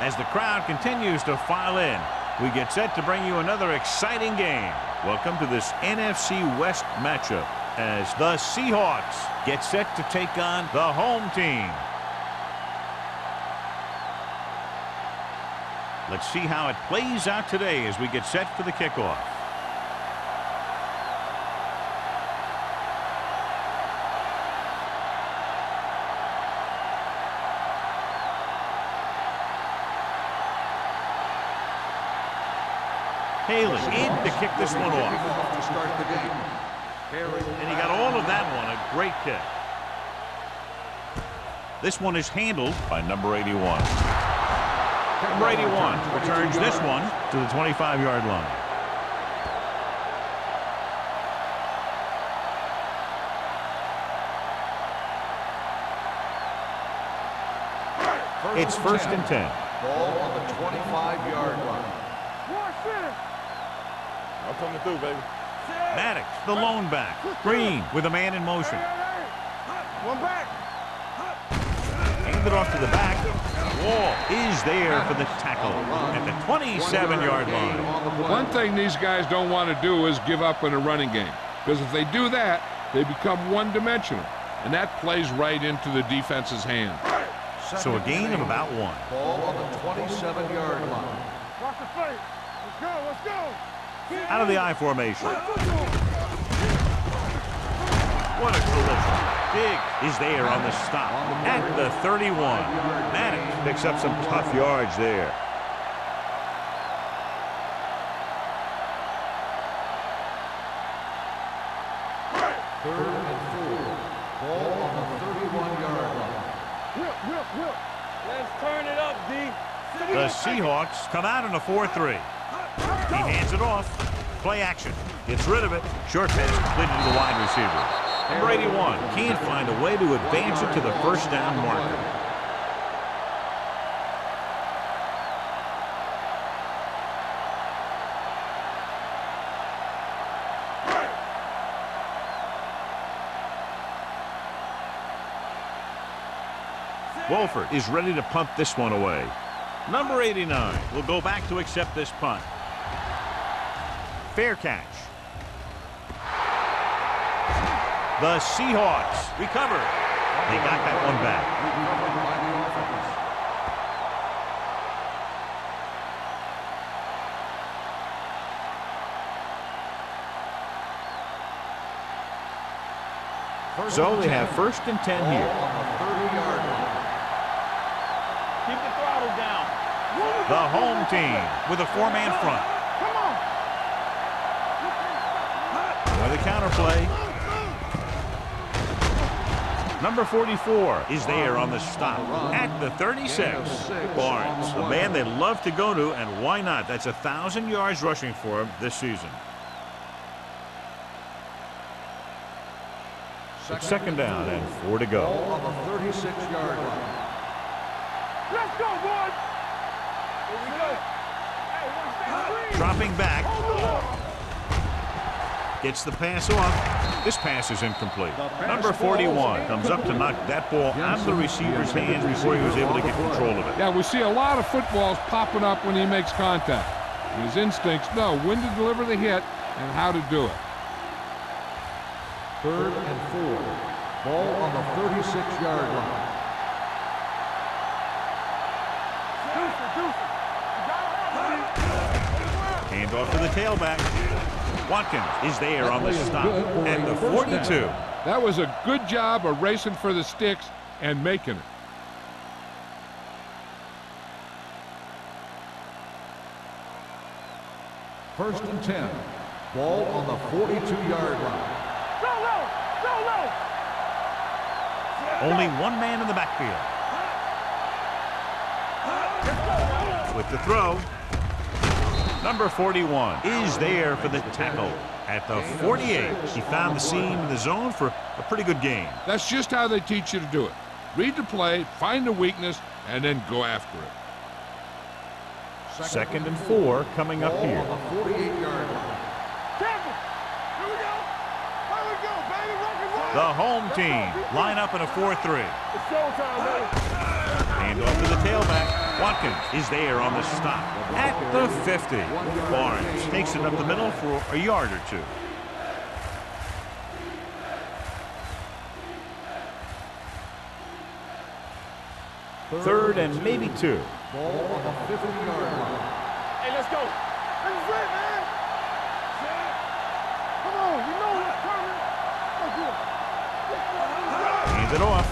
As the crowd continues to file in, we get set to bring you another exciting game. Welcome to this NFC West matchup as the Seahawks get set to take on the home team. Let's see how it plays out today as we get set for the kickoff. Haley in to kick this one off. To start the game. And he got all of that one. A great kick. This one is handled by number 81. Number 81 returns this one to the 25-yard line. It's first and 10. Ball on the 25-yard line. I'm coming through, baby. Maddox, the lone back. Green with a man in motion. One back. Handed off to the back. Wall is there for the tackle at the 27-yard line. One thing these guys don't want to do is give up in a running game, because if they do that, they become one-dimensional, and that plays right into the defense's hand. So a gain of about 1. Ball on the 27-yard line. Watch the play. Let's go. Let's go. Out of the I formation. What a collision. Big is there on the stop at the 31. Maddox picks up some tough yards there. Third and 4. Ball on the 31-yard line. Whip. Let's turn it up, D. The Seahawks come out in a 4-3. He hands it off. Play action. Gets rid of it. Short pass completed to the wide receiver. Number 81 can't find a way to advance it to the first down marker. Wolford is ready to punt this one away. Number 89 will go back to accept this punt. Fair catch. The Seahawks recover. They got that one back. So they have first and 10 here. On the 30-yard line. Keep the throttle down. The home team with a 4-man front. Come on. With a counterplay. Number 44 is there on the stop at the 36. Barnes, a man they love to go to, and why not? That's 1,000 yards rushing for him this season. It's second down and 4 to go. Ball on the 36-yard line. Let's go, boys. Here we go. Hey, watch that. Dropping back. Gets the pass off. This pass is incomplete. Number 41 comes up to knock that ball out of the receiver's hands before he was able to get control of it. Yeah, we see a lot of footballs popping up when he makes contact. His instincts know when to deliver the hit and how to do it. Third and 4. Ball on the 36-yard line. Hand off to the tailback. Watkins is there on the stop at the 42. That was a good job of racing for the sticks and making it. First and 10. Ball on the 42-yard line. Only one man in the backfield. With the throw. Number 41 is there for the tackle at the 48. He found the seam in the zone for a pretty good game. That's just how they teach you to do it. Read the play, find the weakness, and then go after it. Second and 4 coming up here. On the 48-yard line. Here we go. Here we go, baby. Rock and roll. The home team line up in a 4-3. It's showtime, baby. Hand off to the tailback. Watkins is there on the stop at the 50. Barnes takes it up the middle for a yard or two. Third and maybe 2. Ball on the 50-yard line. Hey, let's go. This is it, man. Come on, you know what's coming. Let's do it. Hands it off.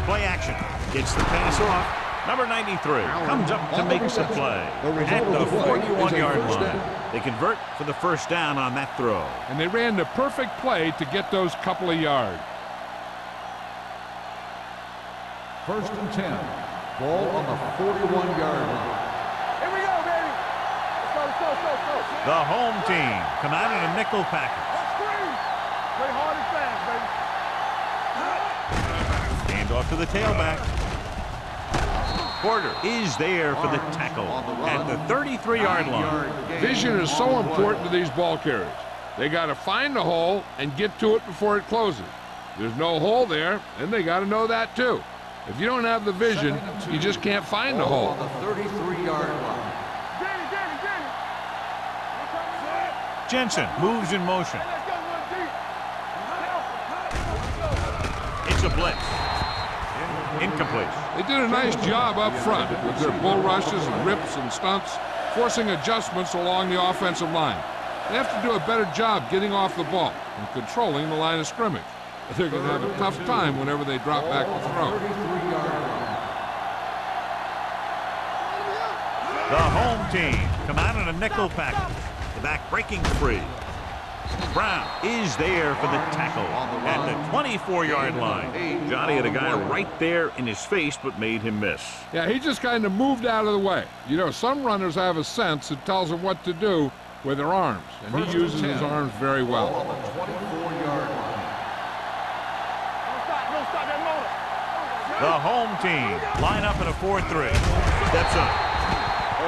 Play action. Gets the pass off. Number 93 comes up to make the play at the 41-yard line. They convert for the first down on that throw. And they ran the perfect play to get those couple of yards. First and 10. Ball on the 41-yard line. Here we go, baby. Let's go. The home team come out in a nickel package. Let's scream. Play hard and fast, baby. Hand off to the tailback. Porter is there for the tackle at the 33-yard line. Vision is so important to these ball carriers. They got to find the hole and get to it before it closes. There's no hole there, and they got to know that too. If you don't have the vision, you just can't find the hole. On the 33-yard line. Jensen moves in motion. Let's go, one deep. It's a blitz. Incomplete. They did a nice job up front with their bull rushes and rips and stunts, forcing adjustments along the offensive line. They have to do a better job getting off the ball and controlling the line of scrimmage. They're going to have a tough time whenever they drop back to throw. The home team come out in a nickel package. The back breaking free. Brown is there for the tackle at the 24-yard line. Johnny had a guy right there in his face but made him miss. Yeah, he just kind of moved out of the way. You know, some runners have a sense that tells them what to do with their arms, and he uses his arms very well. On the 24-yard line. Don't stop that motor. The home team line up in a 4-3. Steps up.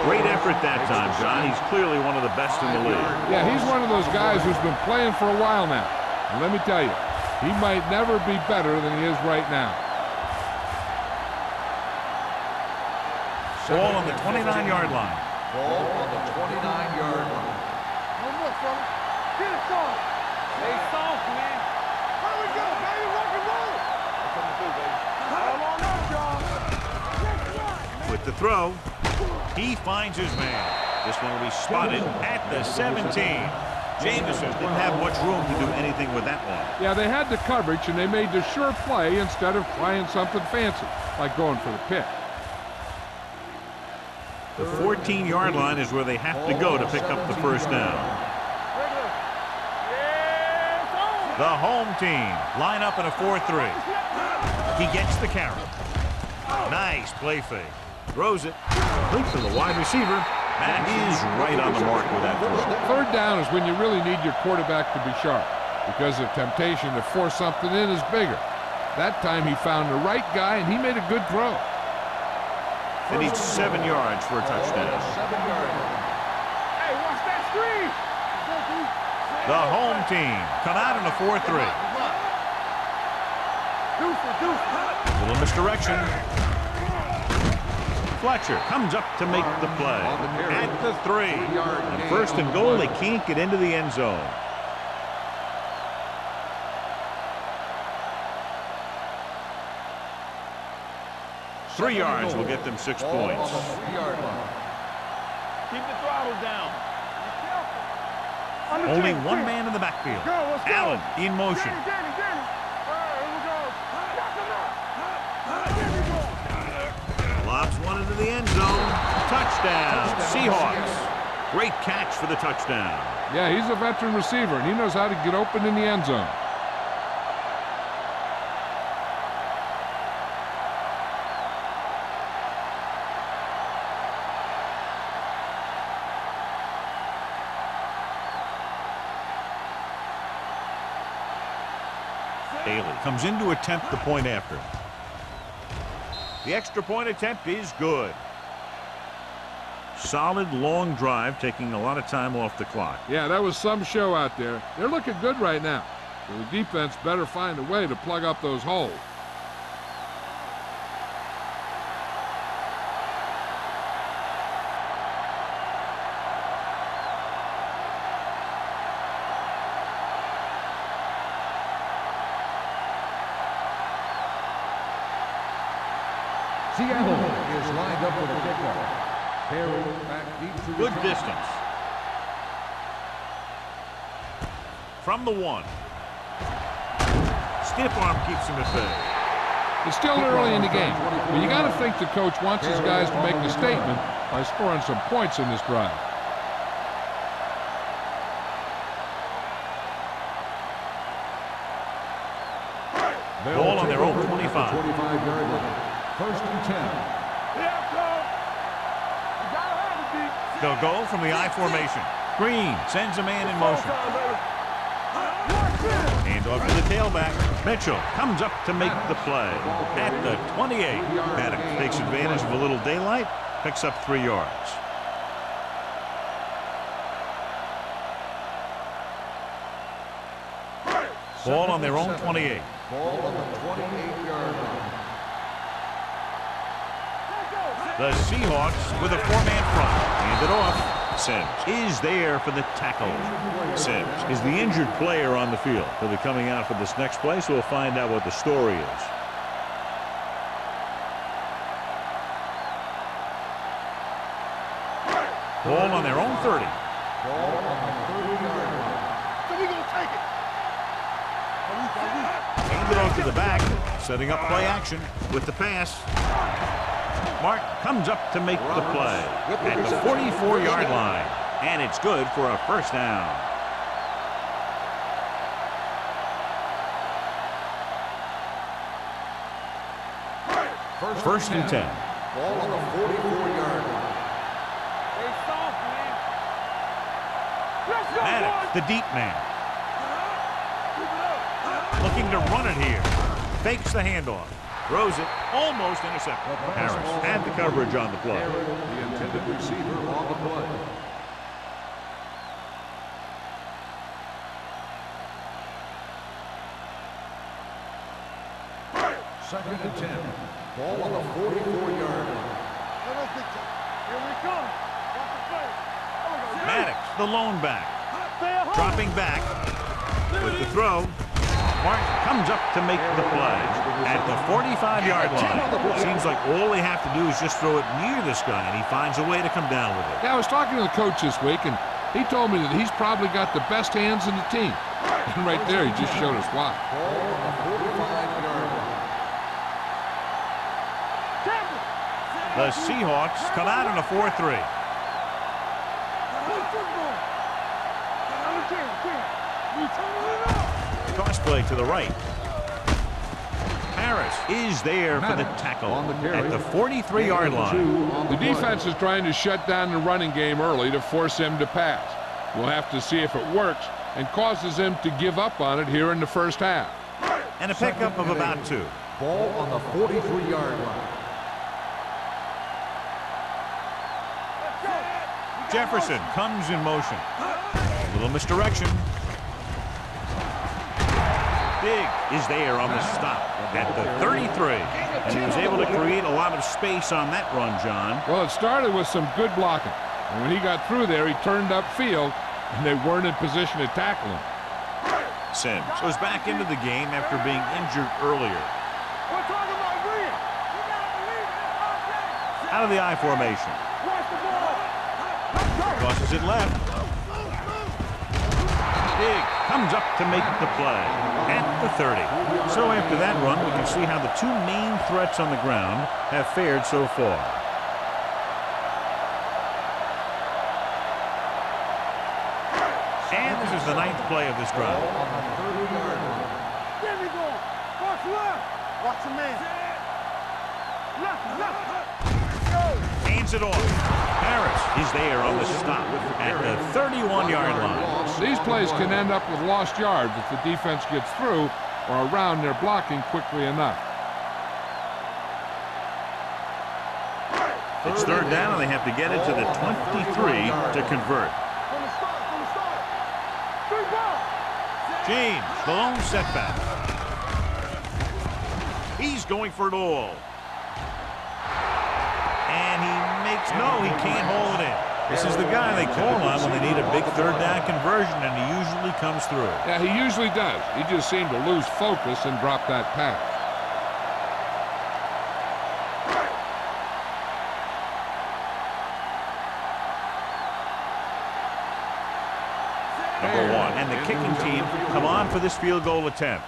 Great effort that time, John. He's clearly one of the best in the league. Yeah, he's one of those guys who's been playing for a while now. And let me tell you, he might never be better than he is right now. Ball on the 29-yard line. Ball on the 29-yard line. No more, fella. Get it soft. Stay soft, man. Here we go, baby. Rock and roll. That's what we do, baby. All on up, y'all. With the throw, he finds his man. This one will be spotted at the 17. Jameson didn't have much room to do anything with that one. Yeah, they had the coverage, and they made the sure play instead of trying something fancy, like going for the pick. The 14-yard line is where they have to go to pick up the first down. The home team line up in a 4-3. He gets the carry. Nice play fake. Throws it. Complete to the wide receiver. That is right on the mark with that throw. Third down is when you really need your quarterback to be sharp, because the temptation to force something in is bigger. That time he found the right guy, and he made a good throw. They need 7 yards for a touchdown. 7-yard line. Hey, watch that screen. The home team come out in a 4-3. Little misdirection. Fletcher comes up to make the play at the 3. On first and goal, they can't get into the end zone. Three yards will get them 6 points. Keep the throttle down. Only one man in the backfield. Allen in motion. Lobs one into the end zone. Touchdown, Seahawks. Great catch for the touchdown. Yeah, he's a veteran receiver, and he knows how to get open in the end zone. Bailey comes in to attempt the point after. The extra point attempt is good. Solid long drive, taking a lot of time off the clock. Yeah, that was some show out there. They're looking good right now. So the defense better find a way to plug up those holes. Seattle is lined up for the kickoff. Perry back deep to Good return. distance. From the 1. Stiff arm keeps him at bay. It's still early in the game, but you got to think the coach wants his guys to make a statement by scoring some points in this drive. Ball on their own 25. 25-yard line. First and 10. They'll go from the I formation. Green sends a man in motion. Hand off to the tailback. Mitchell comes up to make the play at the 28. Maddox takes advantage of a little daylight, picks up 3 yards. Ball on their own 28. Ball on the 28-yard line. The Seahawks with a 4-man front. Handed off. Sims is there for the tackle. Sims is the injured player on the field. He'll be coming out for this next play, so we'll find out what the story is. Ball on their own 30. Ball on the 30-yard line. So we gonna take it. Handed off to the back, setting up play action with the pass. Martin comes up to make the play at the 44-yard line, and it's good for a first down. First and 10. Ball on the 44-yard line. Hey, soft, man. Let's go, Maddox, boys. the deep man, looking to run it here. Fakes the handoff. Throws it, almost intercepted. Harris had the coverage on the play. The intended receiver on the play. Second and 10. Ball on the 44-yard line. Here we come. Watch the play. Maddox, the lone back, dropping back with the throw. Martin comes up to make the play at the 45-yard line. Seems like all they have to do is just throw it near this guy, and he finds a way to come down with it. Yeah, I was talking to the coach this week, and he told me that he's probably got the best hands in the team. And right there, he just showed us why. Ball on the 45-yard line. The Seahawks come out in a 4-3. Cross play to the right. Harris is there for the tackle at the 43-yard line. The defense is trying to shut down the running game early to force him to pass. We'll have to see if it works and causes him to give up on it here in the first half. And a pickup of about 2. Ball on the 43-yard line. Jefferson comes in motion. A little misdirection. Big is there on the stop at the 33. And he was able to create a lot of space on that run, John. Well, it started with some good blocking. And when he got through there, he turned upfield, and they weren't in position to tackle him. Sims goes back into the game after being injured earlier. We're talking about Green. You gotta believe it. Out of the I formation. Watch the ball. Crosses it left. Big comes up to make the play at the 30. So after that run, we can see how the 2 main threats on the ground have fared so far. And this is the 9th play of this drive. On the 30-yard line. There we go. Watch left. Watch the man. Left. Hands it off. Harris is there on the stop at the 31-yard line. These plays can end up with lost yards if the defense gets through or around their blocking quickly enough. It's 3rd down, and they have to get it to the 23 to convert. From the start. 3 ball. James, the lone setback. He's going for it all. And he can't hold it in. This is the guy they call on when they need a big 3rd down conversion, and he usually comes through. Yeah, he usually does. He just seemed to lose focus and drop that pass. team come on for this field goal attempt.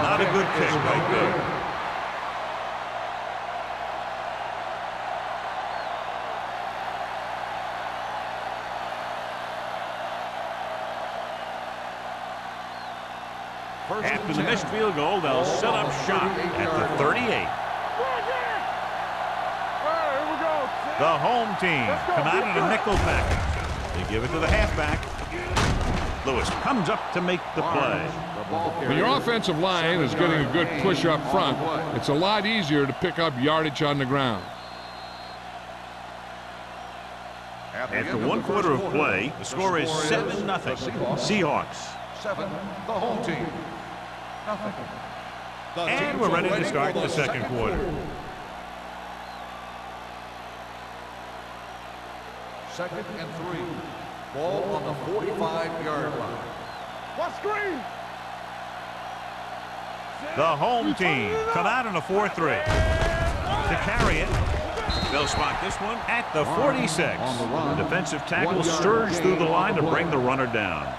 Not a good kick right there. After the missed field goal, they'll set up shop at the 38. The home team come out in a nickel package. They give it to the halfback. Lewis comes up to make the play. When your offensive line is getting a good push up front, it's a lot easier to pick up yardage on the ground. After 1 quarter of play, the score is 7-0. Seahawks. 7, the home team. Nothing. And we're ready to start the second quarter. Second and 3. Ball on the 45-yard line. What screen? The home team come out in a 4-3. To carry it, they'll spot this one at the 46. The defensive tackle surged through the line to bring the runner down.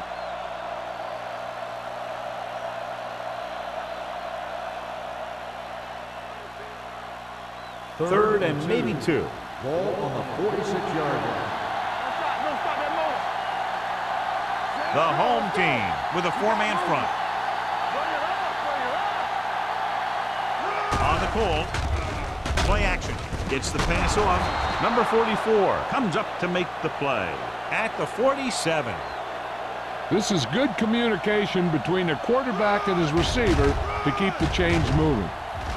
Third and maybe 2. Ball on the 46-yard line. The home team with a 4-man front. On the call, play action. Gets the pass off. Number 44 comes up to make the play at the 47. This is good communication between the quarterback and his receiver to keep the chains moving.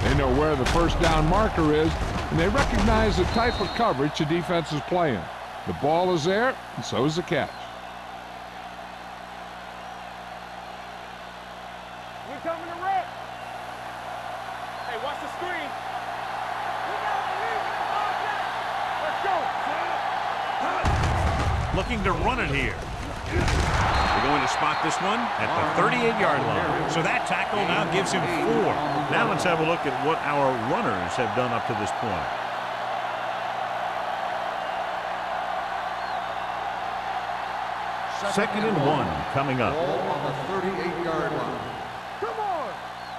They know where the first down marker is, and they recognize the type of coverage the defense is playing. The ball is there, and so is the catch. We're coming to wreck. Hey, watch the screen. Let's go. Looking to run it here. They're going to spot this one at the 38-yard line. So that tackle now gives him 4. Now let's have a look at what our runners have done up to this point. Second and 1 coming up. Ball on the 38-yard line. Come on.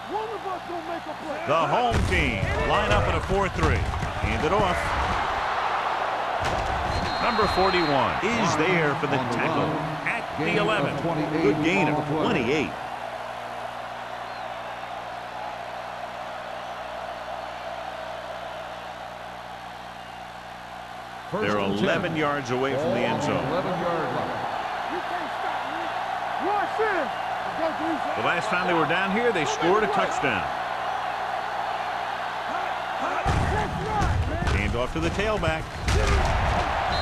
One of us will make a play. The home team line up in a 4-3. Hand it off. Number 41 is there for the tackle at the 11. Good gain of 28. They're 11 yards away from the end zone. 11-yard line. You can't stop me. Watch this. The last time they were down here, they scored a touchdown. Hand off to the tailback.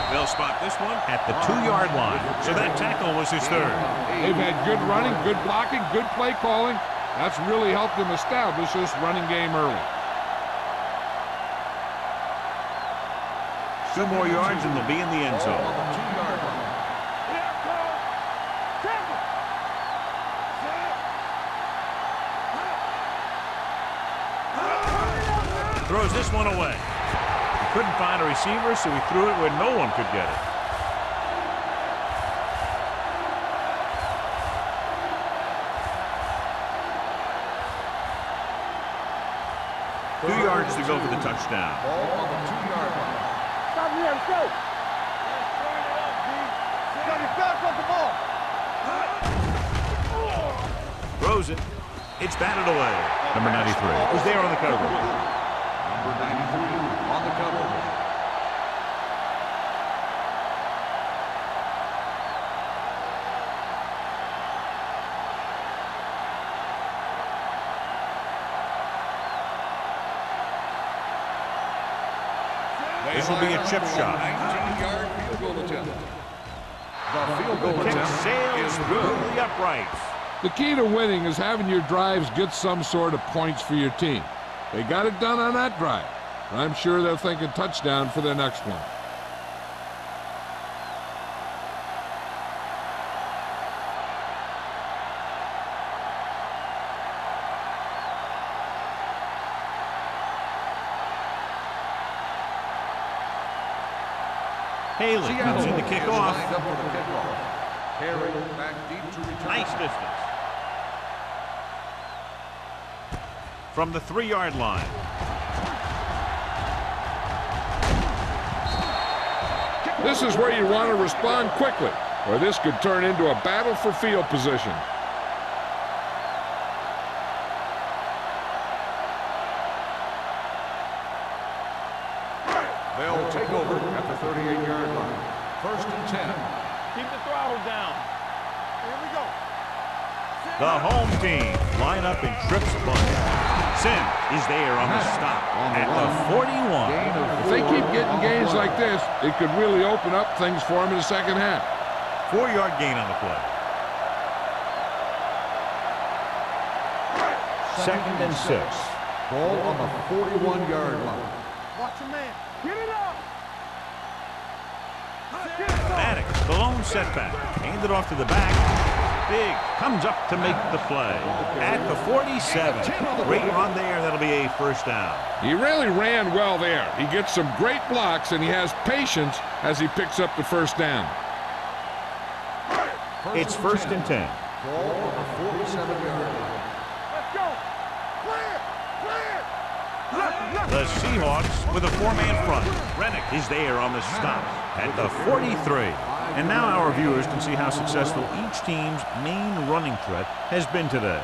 They'll spot this one at the 2-yard line. So that tackle was his 3rd. They've had good running, good blocking, good play calling. That's really helped them establish this running game early. 2 more yards and they'll be in the end zone. On the 2-yard line. Throws this one away. He couldn't find a receiver, so he threw it where no one could get it. Two yards to go for the touchdown. Ball on the 2-yard line. Stop me, let's go. Got his back off the ball. Throws it. It's batted away. Number 93 was there on the cover. Number 93 on the cover. This will be a chip shot. 19-yard field goal attempt. The field goal Kick attempt sails is through good. the uprights. The key to winning is having your drives get some sort of points for your team. They got it done on that drive. I'm sure they're thinking touchdown for their next one. Haley comes in to kick is off. lined up for the kickoff. Carry back deep to return. Nice distance. From the 3-yard line. This is where you want to respond quickly, or this could turn into a battle for field position. They'll take over at the 38-yard line. 1st and 10. Keep the throttle down. Here we go. The home team line up in trips bunch. Sim is there on the stop at the 41. If they keep getting gains like this, it could really open up things for them in the second half. 4-yard gain on the play. 2nd and 6. Ball on the 41-yard line. Watch your man. Get it up. Maddox, the lone setback. Handed off to the back. Big comes up to make the play at the 47. Great run there. That'll be a 1st down. He really ran well there. He gets some great blocks, and he has patience as he picks up the 1st down. It's 1st and 10. Ball on the 47-yard line. Let's go. Clear. Clear. The Seahawks with a 4-man front. Rennick is there on the stop at the 43. And now our viewers can see how successful each team's main running threat has been today.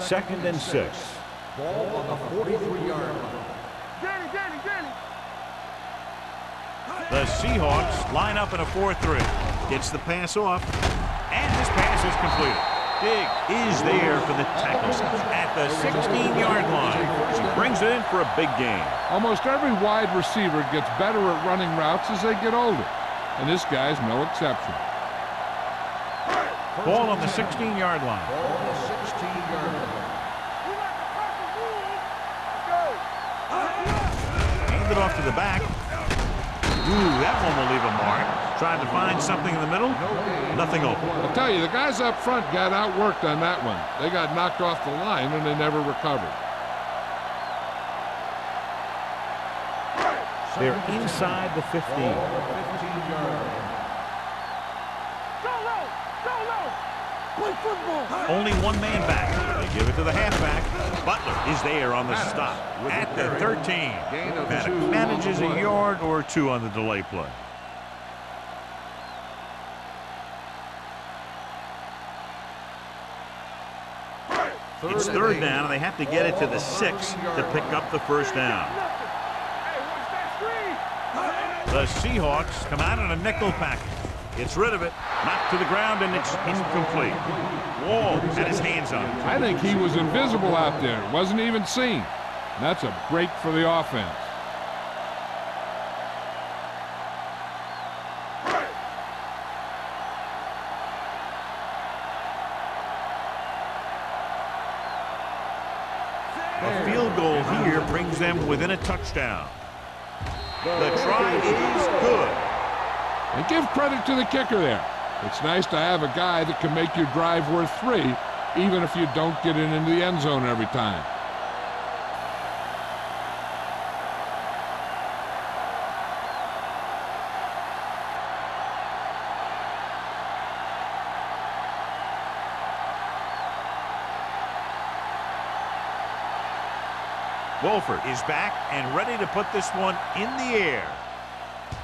Second and 6. Ball on the 43-yard line. Danny. The Seahawks line up in a 4-3. Gets the pass off, and this pass is completed. Big is there for the tackle at the 16-yard line. She brings it in for a big gain. Almost every wide receiver gets better at running routes as they get older, and this guy's no exception. Ball on the 16-yard line. Ball on the 16-yard line. Handed off to the back. Ooh, that one will leave a mark. Trying to find something in the middle. Nothing open. I'll tell you, the guys up front got outworked on that one. They got knocked off the line, and they never recovered. They're inside the 15. Ball on the 15-yard line. Go low. Play football. Only one man back. They give it to the halfback. Butler is there on the stop at the 13. Maddox manages a yard or 2 on the delay play. It's 3rd down, and they have to get it to the 6 to pick up the 1st down. Hey, watch that screen. The Seahawks come out in a nickel package. Gets rid of it, knocked to the ground, and it's incomplete. Wall had his hands on it. I think he was invisible out there. Wasn't even seen. And that's a break for the offense. A field goal here brings them within a touchdown. The try is good. And give credit to the kicker there. It's nice to have a guy that can make your drive worth 3, even if you don't get it into the end zone every time. Wolford is back and ready to put this one in the air.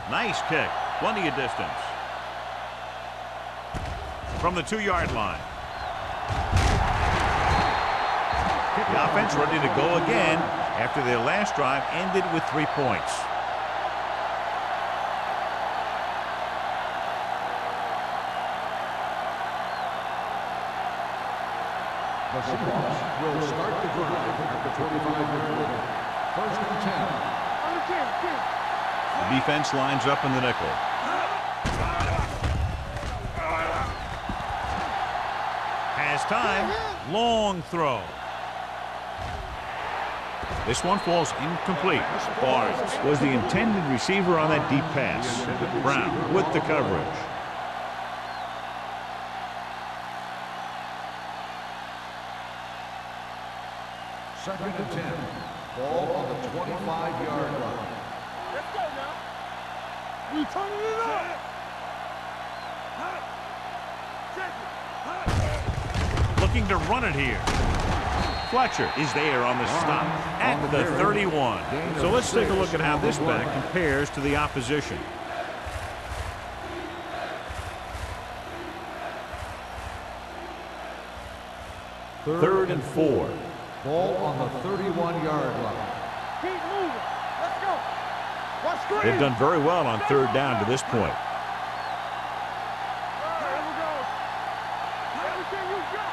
Nice kick. Plenty of distance. From the 2-yard line. The offense ready to go again after their last drive ended with 3 points. The Seahawks will start the drive at the 25-yard line. 1st and 10. The defense lines up in the nickel. Has time. Long throw. This one falls incomplete. Barnes was the intended receiver on that deep pass. Brown with the coverage. Second and 10. Ball on the 25-yard line. Let's go now. We turning it up. Looking to run it here. Fletcher is there on the stop at the 31. So let's take a look at how this back compares to the opposition. Third and 4. Ball on the 31-yard line. Keep moving. Let's go. Watch screen. They've done very well on third down to this point. Here we go. Everything you got.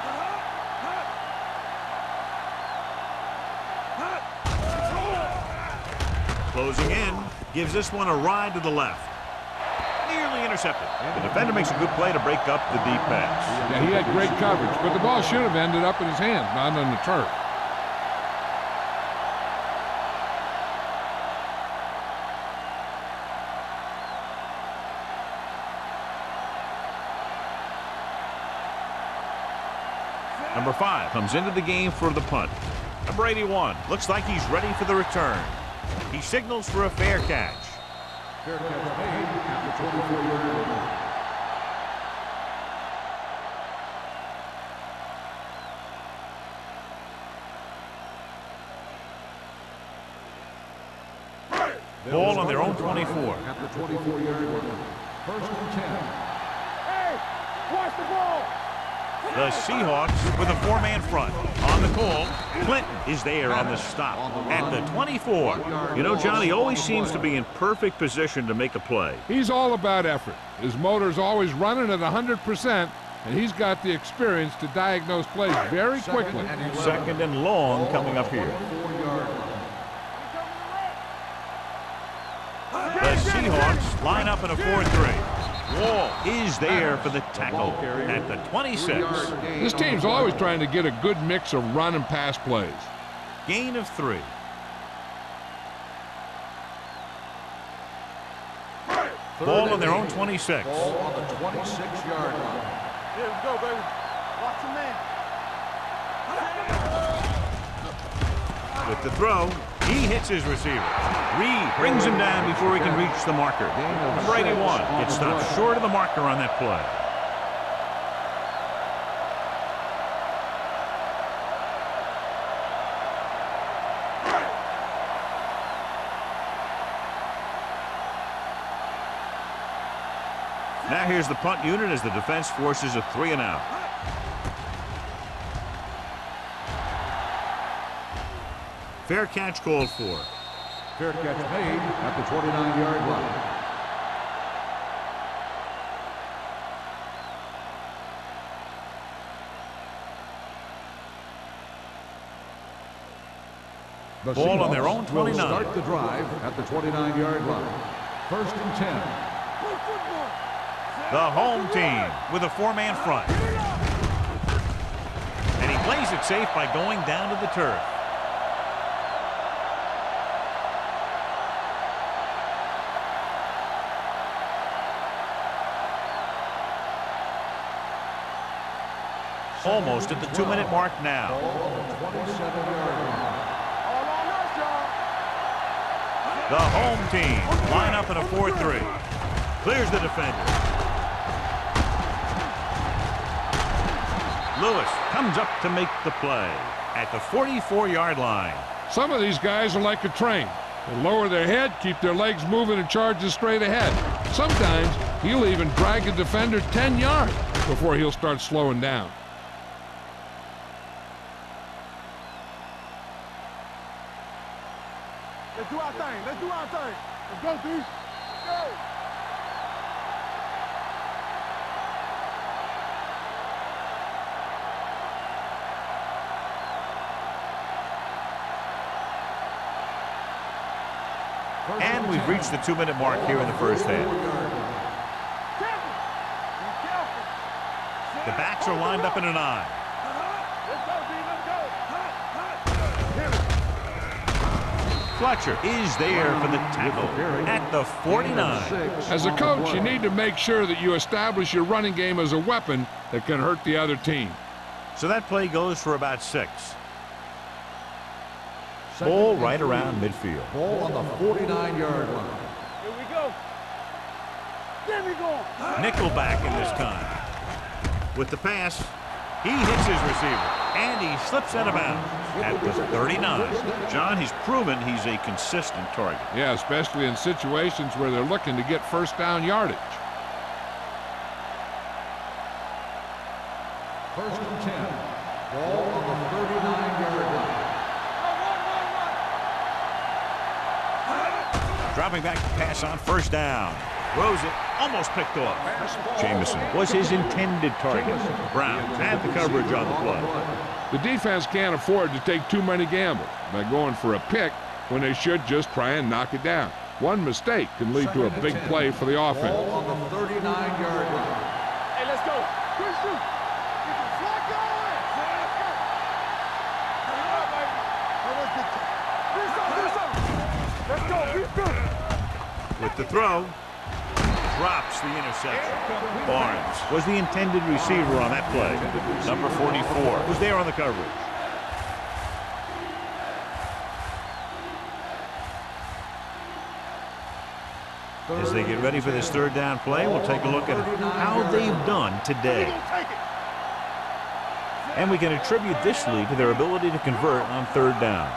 Closing in, gives this one a ride to the left. Nearly intercepted. The defender makes a good play to break up the deep pass. Yeah, he had great coverage, but the ball should have ended up in his hands, not on the turf. Number 5 comes into the game for the punt. Number 81 looks like he's ready for the return. He signals for a fair catch. Fair catch made at the 24-yard line. Ball on their own 24. At the 24-yard line. First and 10. Hey, watch the ball. The Seahawks with a 4-man front. On the call, Clinton is there on the stop at the 24. You know, John, he always seems to be in perfect position to make a play. He's all about effort. His motor's always running at 100%, and he's got the experience to diagnose plays very quickly. Second and long coming up here. The Seahawks line up in a 4-3. Wall is there for the tackle at the 26. This team's always trying to get a good mix of run and pass plays. Gain of 3. Ball on their own 26. Ball on the 26-yard line. Here we go, baby. Watch your man. With the throw, he hits his receiver. Reed brings him down before he can reach the marker. Number 81 gets stopped short of the marker on that play. Now here's the punt unit as the defense forces a 3-and-out. Fair catch called for. Fair catch made at the 29-yard line. The Ball on their own Seahawks will 29. start the drive at the 29-yard line. First and 10. The home team with a 4-man front. And he plays it safe by going down to the turf. Almost at the 2-minute mark now. Ball on the 27-yard line. All on us, y'all. The home team line up in a 4-3. Clears the defender. Lewis comes up to make the play at the 44-yard line. Some of these guys are like a train. They lower their head, keep their legs moving, and charge straight ahead. Sometimes he'll even drag a defender 10 yards before he'll start slowing down. Let's do our thing. Let's do our thing. Let's go, D. Let's go. And we've reached the 2-minute mark here in the first half. The backs are lined up in an I. Let's go, D. Let's go. Fletcher is there for the tackle at the 49. As a coach, you need to make sure that you establish your running game as a weapon that can hurt the other team. So that play goes for about 6. Ball right around midfield. Ball on the 49-yard line. Here we go. There we go. Nickelback in this time. With the pass, he hits his receiver, and he slips out of bounds at the 39. John, he's proven he's a consistent target. Yeah, especially in situations where they're looking to get first down yardage. First and 10. Ball on the 39-yard line. Dropping back to pass on first down. Throws it, almost picked off. Jameson was his intended target. Brown had the coverage on the play. The defense can't afford to take too many gambles by going for a pick when they should just try and knock it down. One mistake can lead to a big play for the offense. Ball on the 39-yard line. Hey, let's go. Christian. Get the flag going. Let's go. Let's go. Let's go. With the throw, drops the interception. Barnes was the intended receiver on that play. Number 44 was there on the coverage. As they get ready for this third down play, we'll take a look at how they've done today. And we can attribute this lead to their ability to convert on third down.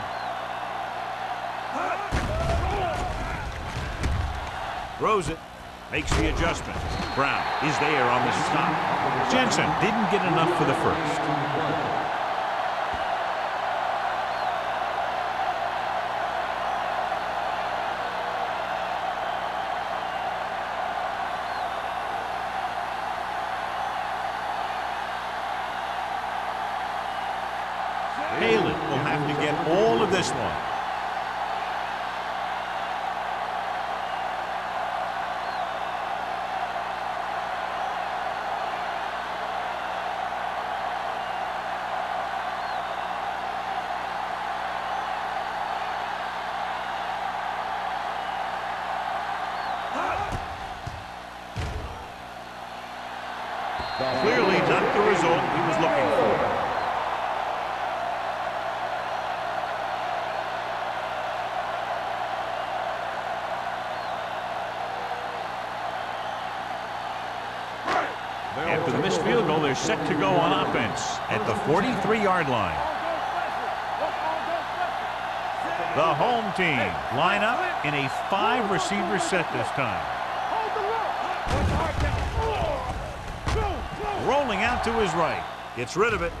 Throws it, makes the adjustment. Brown is there on the stop. Jensen didn't get enough for the first. Palin will have to get all of this one. Clearly not the result he was looking for. After the missed field goal, they're set to go on offense at the 43-yard line. The home team line up in a 5-receiver set this time. Rolling out to his right. Gets rid of it.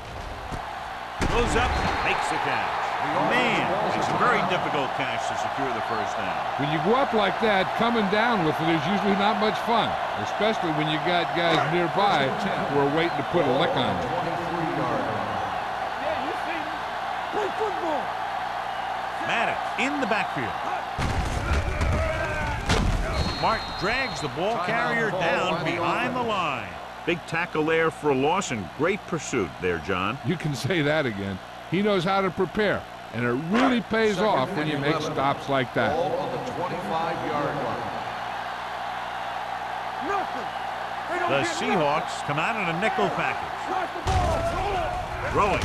Goes up, makes the catch. Man, it's a very difficult catch to secure the first down. When you go up like that, coming down with it is usually not much fun, especially when you got guys nearby who are waiting to put a lick on you. Yeah, you see me. Play football. Maddox in the backfield. Martin drags the ball carrier down behind the line. Big tackle there for a loss and great pursuit there, John. You can say that again. He knows how to prepare, and it really pays off when you make stops like that. Ball on the 25-yard line. The Seahawks come out in a nickel package. Throwing.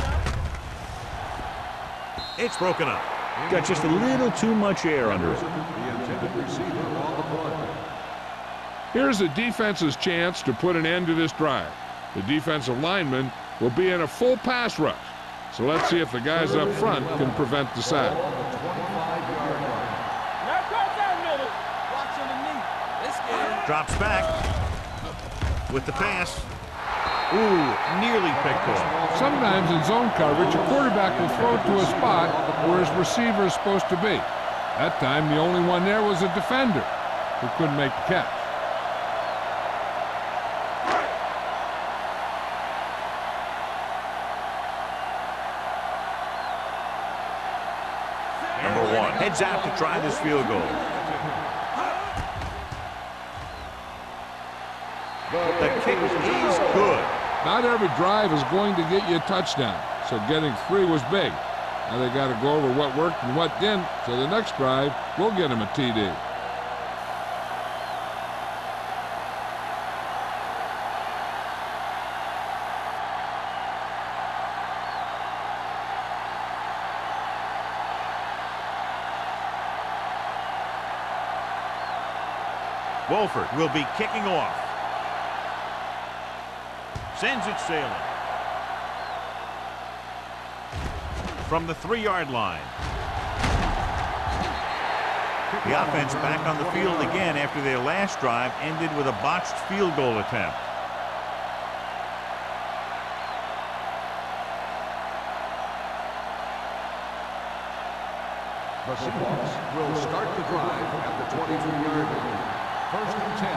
It's broken up. Got just a little too much air under it. The intended receiver on the play. Here's the defense's chance to put an end to this drive. The defensive lineman will be in a full pass rush. So let's see if the guys up front can prevent the sack. Ball on the 25-yard line. Drops back with the pass. Ooh, nearly picked off. Sometimes in zone coverage, a quarterback will throw it to a spot where his receiver is supposed to be. That time, the only one there was a defender who couldn't make the catch. Number 1 heads out to try this field goal. The kick is good. Not every drive is going to get you a touchdown, so getting 3 was big. Now they got to go over what worked and what didn't, so the next drive will get him a TD. Wolford will be kicking off. Sends it sailing. From the 3-yard line. The offense back on the field again after their last drive ended with a botched field goal attempt. The Seahawks will start the drive at the 23-yard line. First and 10.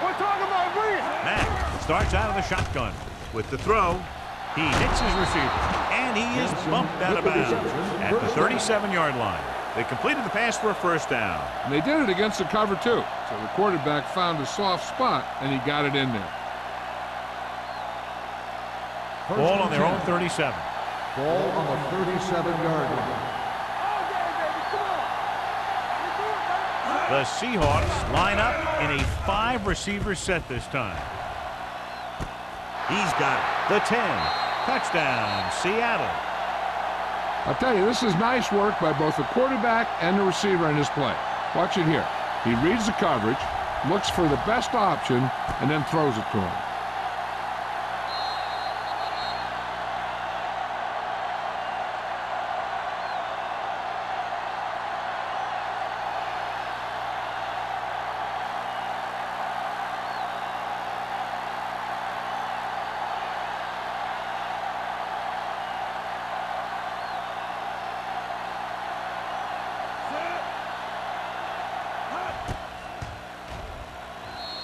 We're talking about Reed. Mack starts out of the shotgun. With the throw, he hits his receiver, and he is bumped out of bounds at the 37-yard line. They completed the pass for a first down. And they did it against the cover, too. So the quarterback found a soft spot, and he got it in there. Ball on their own 37. Ball on the 37-yard line. The Seahawks line up in a 5-receiver set this time. He's got it. The 10. Touchdown, Seattle. I'll tell you, this is nice work by both the quarterback and the receiver in his play. Watch it here. He reads the coverage, looks for the best option, and then throws it to him.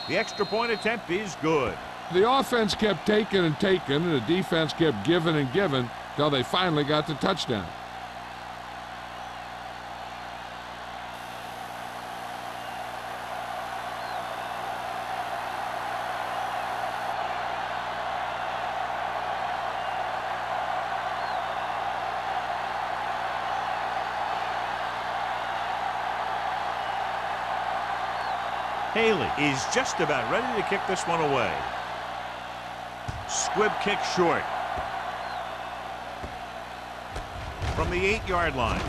The extra point attempt is good. The offense kept taking and taking, and the defense kept giving and giving till they finally got the touchdown. Haley is just about ready to kick this one away. Squib kick short. From the 8-yard line.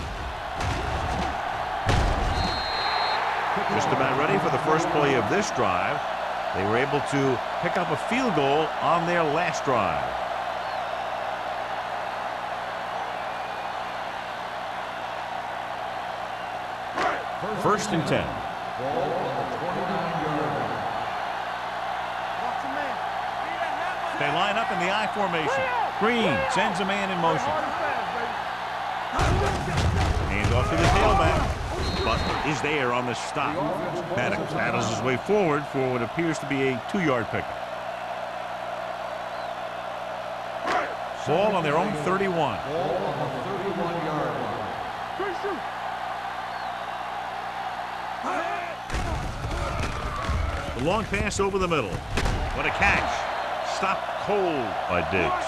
Just about ready for the first play of this drive. They were able to pick up a field goal on their last drive. First and 10. Ball on the 29-yard line. They line up in the I formation. Green sends a man in motion. Hands off to the tailback. Butler is there on the stop. Paddock battles his way forward for what appears to be a 2-yard pickup. Ball on their own 31. Ball on the 31-yard line. The long pass over the middle. What a catch. Stopped cold by Diggs.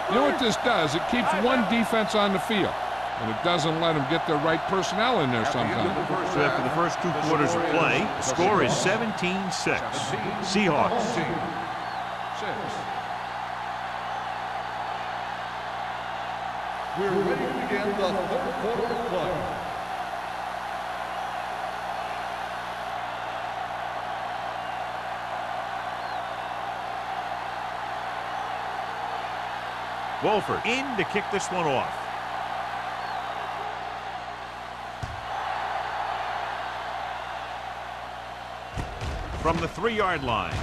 You know what this does? It keeps one defense on the field, and it doesn't let them get the right personnel in there sometimes. So after the first 2 quarters of play, the score is 17-6. Seahawks. 6. We're ready to begin the third quarter of play. Wolford in to kick this one off. From the 3-yard line.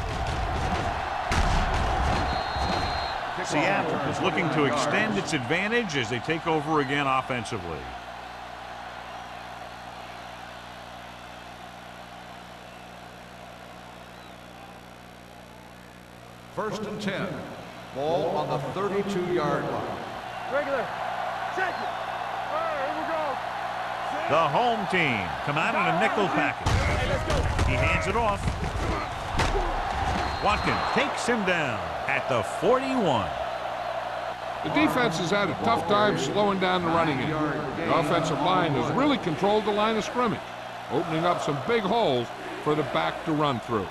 Seattle is looking to extend its advantage as they take over again offensively. First and 10. Ball on the 32-yard line. Regular. Check it. All right, here we go. The home team come out in a nickel package. Hey, let's go. He hands it off. Watkins takes him down at the 41. The defense has had a tough time slowing down the running game. The offensive line has really controlled the line of scrimmage, opening up some big holes for the back to run through.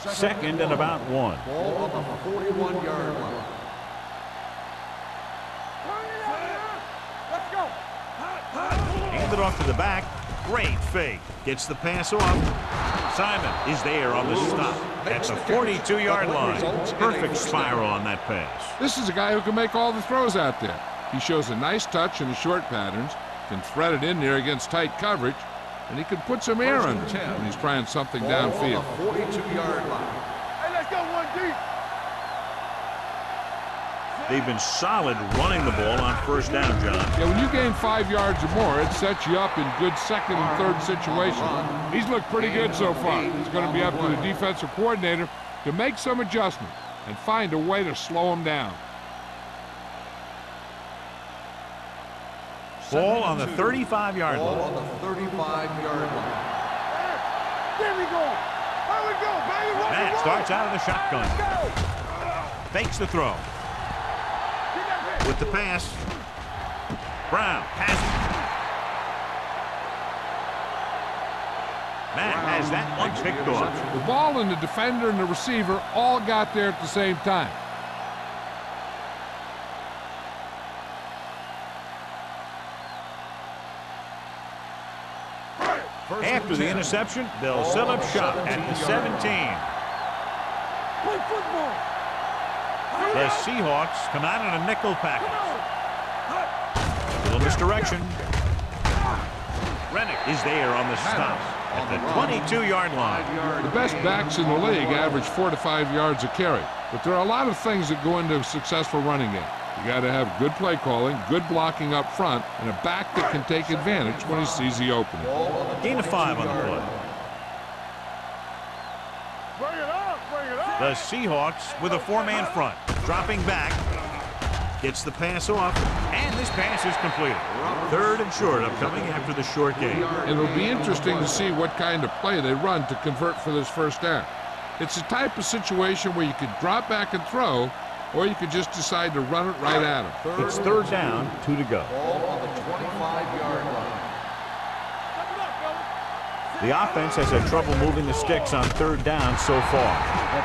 Second and about 1. Ball on the 41-yard line. Let's go. Hand it off to the back. Great fake. Gets the pass off. Simon is there on the stop at the 42-yard line. Perfect spiral on that pass. This is a guy who can make all the throws out there. He shows a nice touch in the short patterns, can thread it in there against tight coverage, and he can put some air under it when he's trying something downfield. 42-yard line. Hey, let's go one deep. They've been solid running the ball on first down, John. Yeah, when you gain 5 yards or more, it sets you up in good second and third situations. He's looked pretty good so far. It's going to be up to the defensive coordinator to make some adjustments and find a way to slow him down. Ball on the 35-yard Ball line. on the 35-yard line. There we go. There we go, baby. Rock and Matt roll. starts out of the shotgun. Go. Fakes the throw. With the pass. Brown passes. Matt has that one picked off. The ball and the defender and the receiver all got there at the same time. After the interception, they'll set up shop at the 17. Play football. The Seahawks come out in a nickel package. Little misdirection. Rennick is there on the stop at the 22-yard line. The best backs in the league average 4 to 5 yards a carry, but there are a lot of things that go into a successful running game. You got to have good play calling, good blocking up front, and a back that can take advantage when he sees the opening. Gain of 5 on the play. Bring it up. Bring it up. The Seahawks with a 4-man front. Dropping back. Gets the pass off. And this pass is completed. 3rd and short upcoming after the short game. It'll be interesting to see what kind of play they run to convert for this first down. It's a type of situation where you could drop back and throw, or you could just decide to run it right at him. It's 3rd down, 2 to go. Ball on the 25-yard line. The offense has had trouble moving the sticks on 3rd down so far.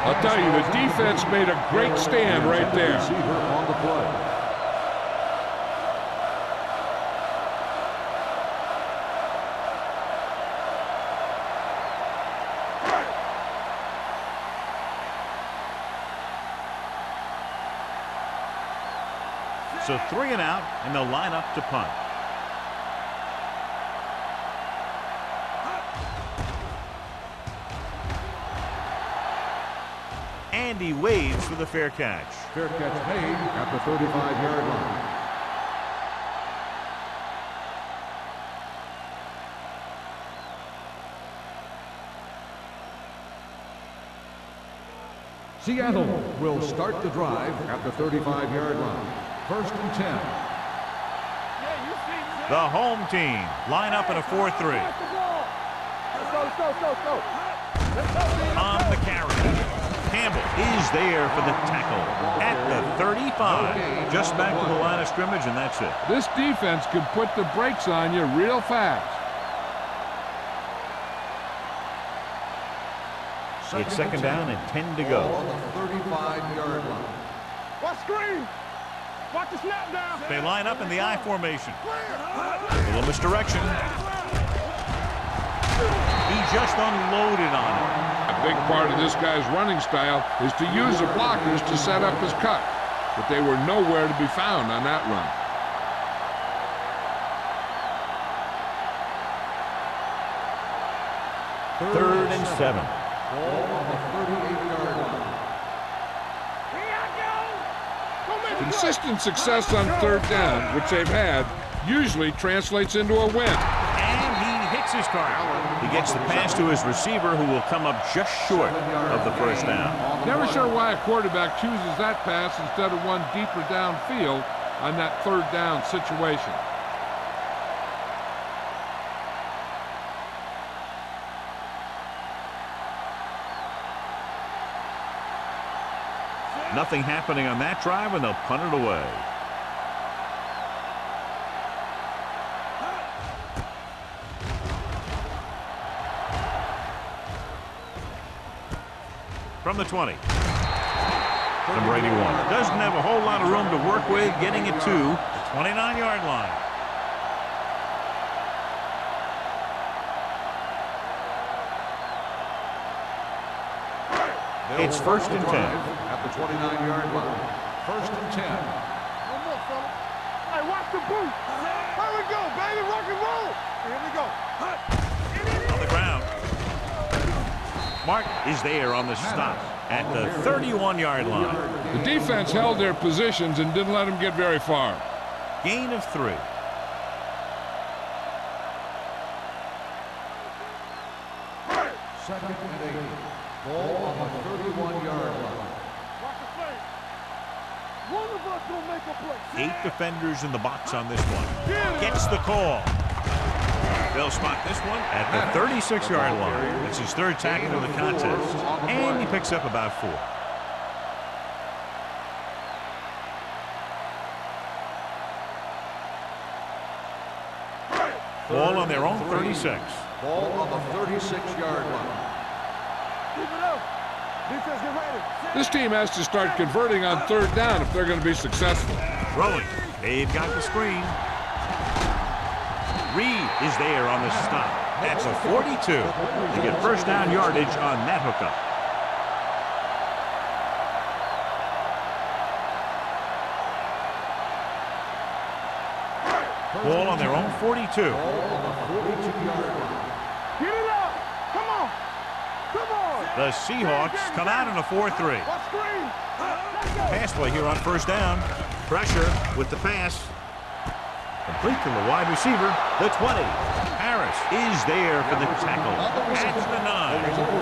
I'll tell you, the defense made a great stand right there. Receiver on the play. So 3 and out, and they'll line up to punt. And he waves for the fair catch. Fair catch made at the 35-yard line. Seattle will start the drive at the 35-yard line. 1st and 10. The home team line up in a 4-3. On the carry. Campbell is there for the tackle at the 35. Just back to the line of scrimmage, and that's it. This defense can put the brakes on you real fast. It's 2nd down and 10 to go. On the 35-yard line. Watch screen. Watch the snap down. They line up in the I formation. A little misdirection. He just unloaded on it. A big part of this guy's running style is to use the blockers to set up his cut, but they were nowhere to be found on that run. Third and 7. Ball on the 38-yard line. Consistent success on 3rd down, which they've had, usually translates into a win. And he hits his target. He gets the pass to his receiver, who will come up just short of the first down. Never sure why a quarterback chooses that pass instead of one deeper downfield on that 3rd down situation. Nothing happening on that drive, and they'll punt it away. From the 20. Number 81. Doesn't have a whole lot of room to work with, getting it to the 29-yard line. It's first and 10. At the 29-yard line. First and 10. One more, fella. Hey, watch the boot. Here we go, baby. Rock and roll. Here we go. On the ground. Mark is there on the stop at the 31-yard line. The defense held their positions and didn't let them get very far. Gain of 3. Second and 8. Ball on the 31-yard line. Watch the play. One of us will make a play. 8 defenders in the box on this one. Gets the call. They'll spot this one at the 36-yard line. It's his 3rd tackle of the contest, and he picks up about 4. Ball on their own 36. Ball on the 36-yard line. Keep it up. Defense, get ready. This team has to start converting on 3rd down if they're going to be successful. Throwing. They've got the screen. Reed is there on the stop. That's a 42. They get first down yardage on that hookup. Ball on their own 42. Ball on the 42-yard line. Get it up. Come on. Come on. The Seahawks come out in a 4-3. Watch screen. Let's go. Pass play here on first down. Pressure with the pass. Complete to the wide receiver, the 20. Harris is there for the tackle at the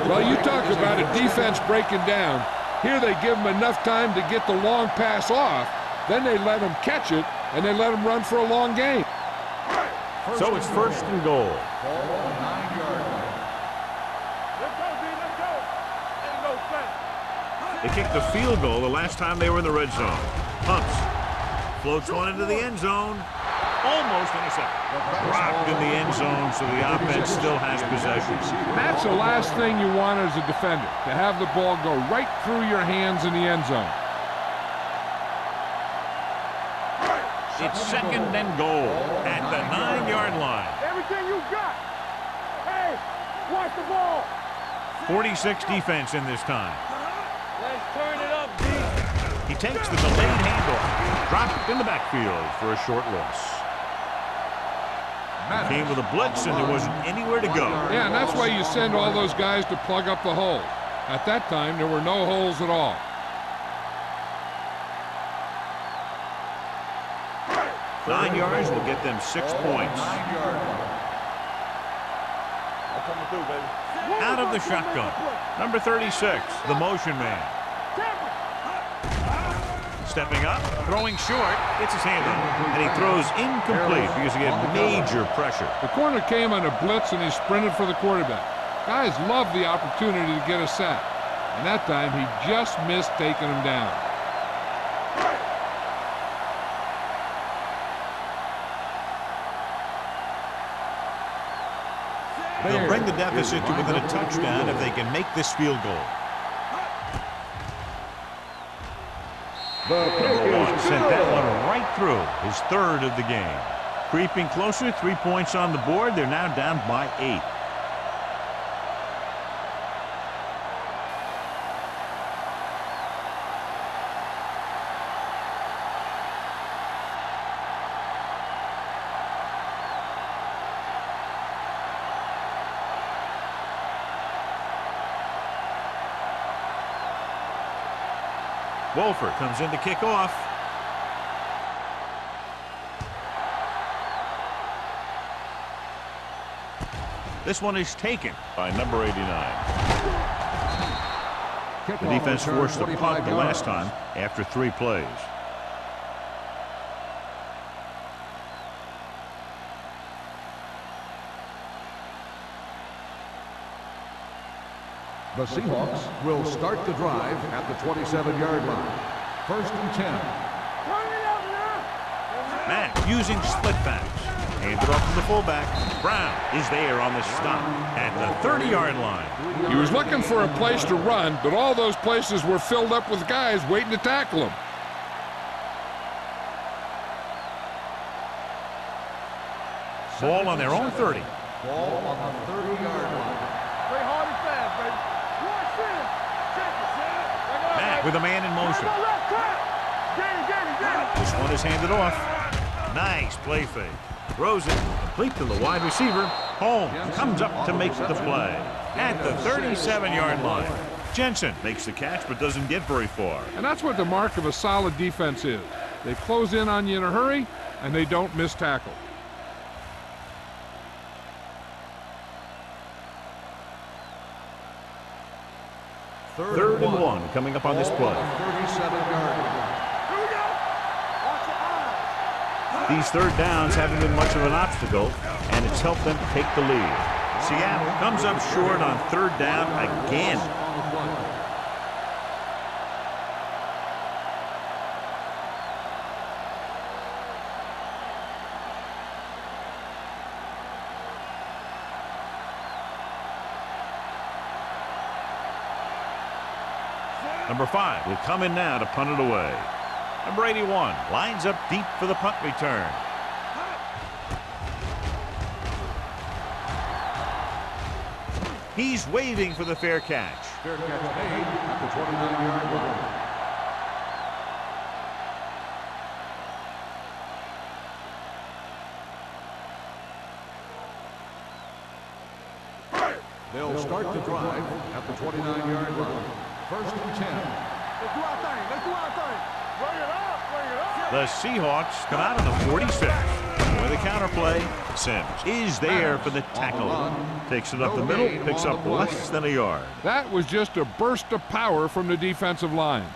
9. Well, you talk about a defense breaking down. Here they give them enough time to get the long pass off. Then they let them catch it, and they let them run for a long game. So it's first and goal. Ball on the 9-yard line. Let's go, D. Let's go. Ain't no sense. They kicked the field goal the last time they were in the red zone. Pumps. Floats one into the end zone. Almost intercepted. Dropped in the end zone, so the offense still has possession. That's the last thing you want as a defender, to have the ball go right through your hands in the end zone. It's second and goal at the 9-yard line. Everything you got. Hey, watch the ball. 46 defense in this time. Let's turn it up, D. He takes the delayed handoff. Dropped in the backfield for a short loss. Came with a blitz, and there wasn't anywhere to go. Yeah, and that's why you send all those guys to plug up the hole. At that time, there were no holes at all. Nine yards will get them 6 points. 9-yard line. I'm coming through, baby. Out of the shotgun. Number 36, the motion man. Stepping up, throwing short, gets his hand on, and he throws incomplete because he had major pressure. The corner came on a blitz, and he sprinted for the quarterback. Guys love the opportunity to get a sack, and that time he just missed taking him down. They'll bring the deficit to within a touchdown if they can make this field goal. Number 1 sent that one right through, his 3rd of the game. Creeping closer, 3 points on the board. They're now down by 8. Wolford comes in to kick off. This one is taken by number 89. The defense forced the punt the last time after 3 plays. The Seahawks will start the drive at the 27-yard line. First and 10. Matt using split backs. Hands it off to the fullback. Brown is there on the stop at the 30-yard line. He was looking for a place to run, but all those places were filled up with guys waiting to tackle him. Ball on their own 30. Ball on the 30-yard line. Play hard and fast, baby. Watch this. Check it, with a man in motion. This one is handed off. Nice play fake. Throws it complete to the wide receiver. Holmes comes up to make the play at the 37-yard line. Jensen makes the catch but doesn't get very far. And that's what the mark of a solid defense is. They close in on you in a hurry, and they don't miss tackle. Third and one coming up on this play. 37-yard line. These third downs haven't been much of an obstacle, and it's helped them take the lead. Seattle comes up short on third down again. Number 5 will come in now to punt it away. Number 81 lines up deep for the punt return. He's waving for the fair catch. Fair catch made at the 29-yard line. They'll start the drive at the 29-yard line. First and 10. Let's do our thing. Let's do our thing. Bring it up. Bring it up. The Seahawks come out on the 46. With a counterplay, Sims is there for the tackle. Takes it up the middle, picks up less than a yard. That was just a burst of power from the defensive line.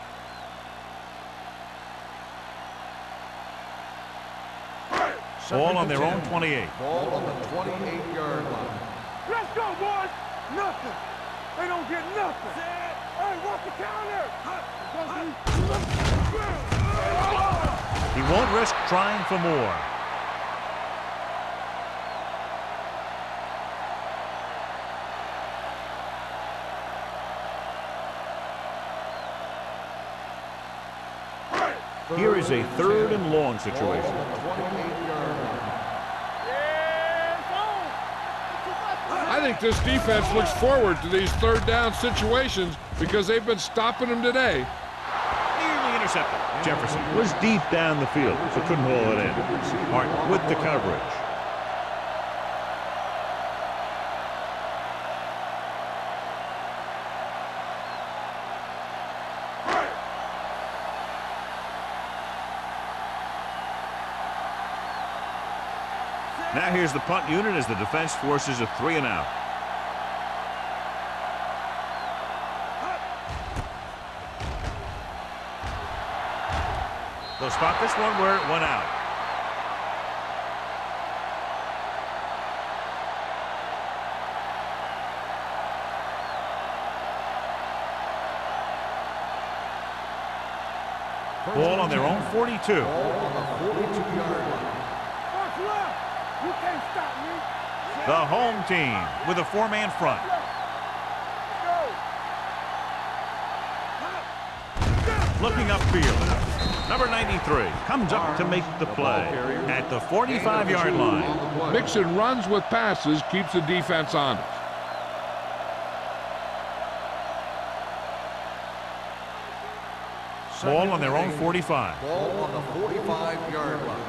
Ball on their own 28. Ball on the 28-yard line. Let's go, boys. Nothing. They don't get nothing. Hey, watch the counter. He won't risk trying for more. Here is a third and long situation. I think this defense looks forward to these third down situations because they've been stopping them today. Nearly intercepted. Jefferson was deep down the field, but couldn't haul it in. Hart with the coverage. Now here's the punt unit as the defense forces a 3 and out. They'll spot this one where it went out. Ball on their own 42. Ball on the 42-yard line. Watch left. You can't stop me. The home team with a 4-man front. Looking upfield. Number 93 comes up to make the play at the 45-yard line. Mixon runs with passes, keeps the defense honest. Ball on their own 45. Ball on the 45-yard line.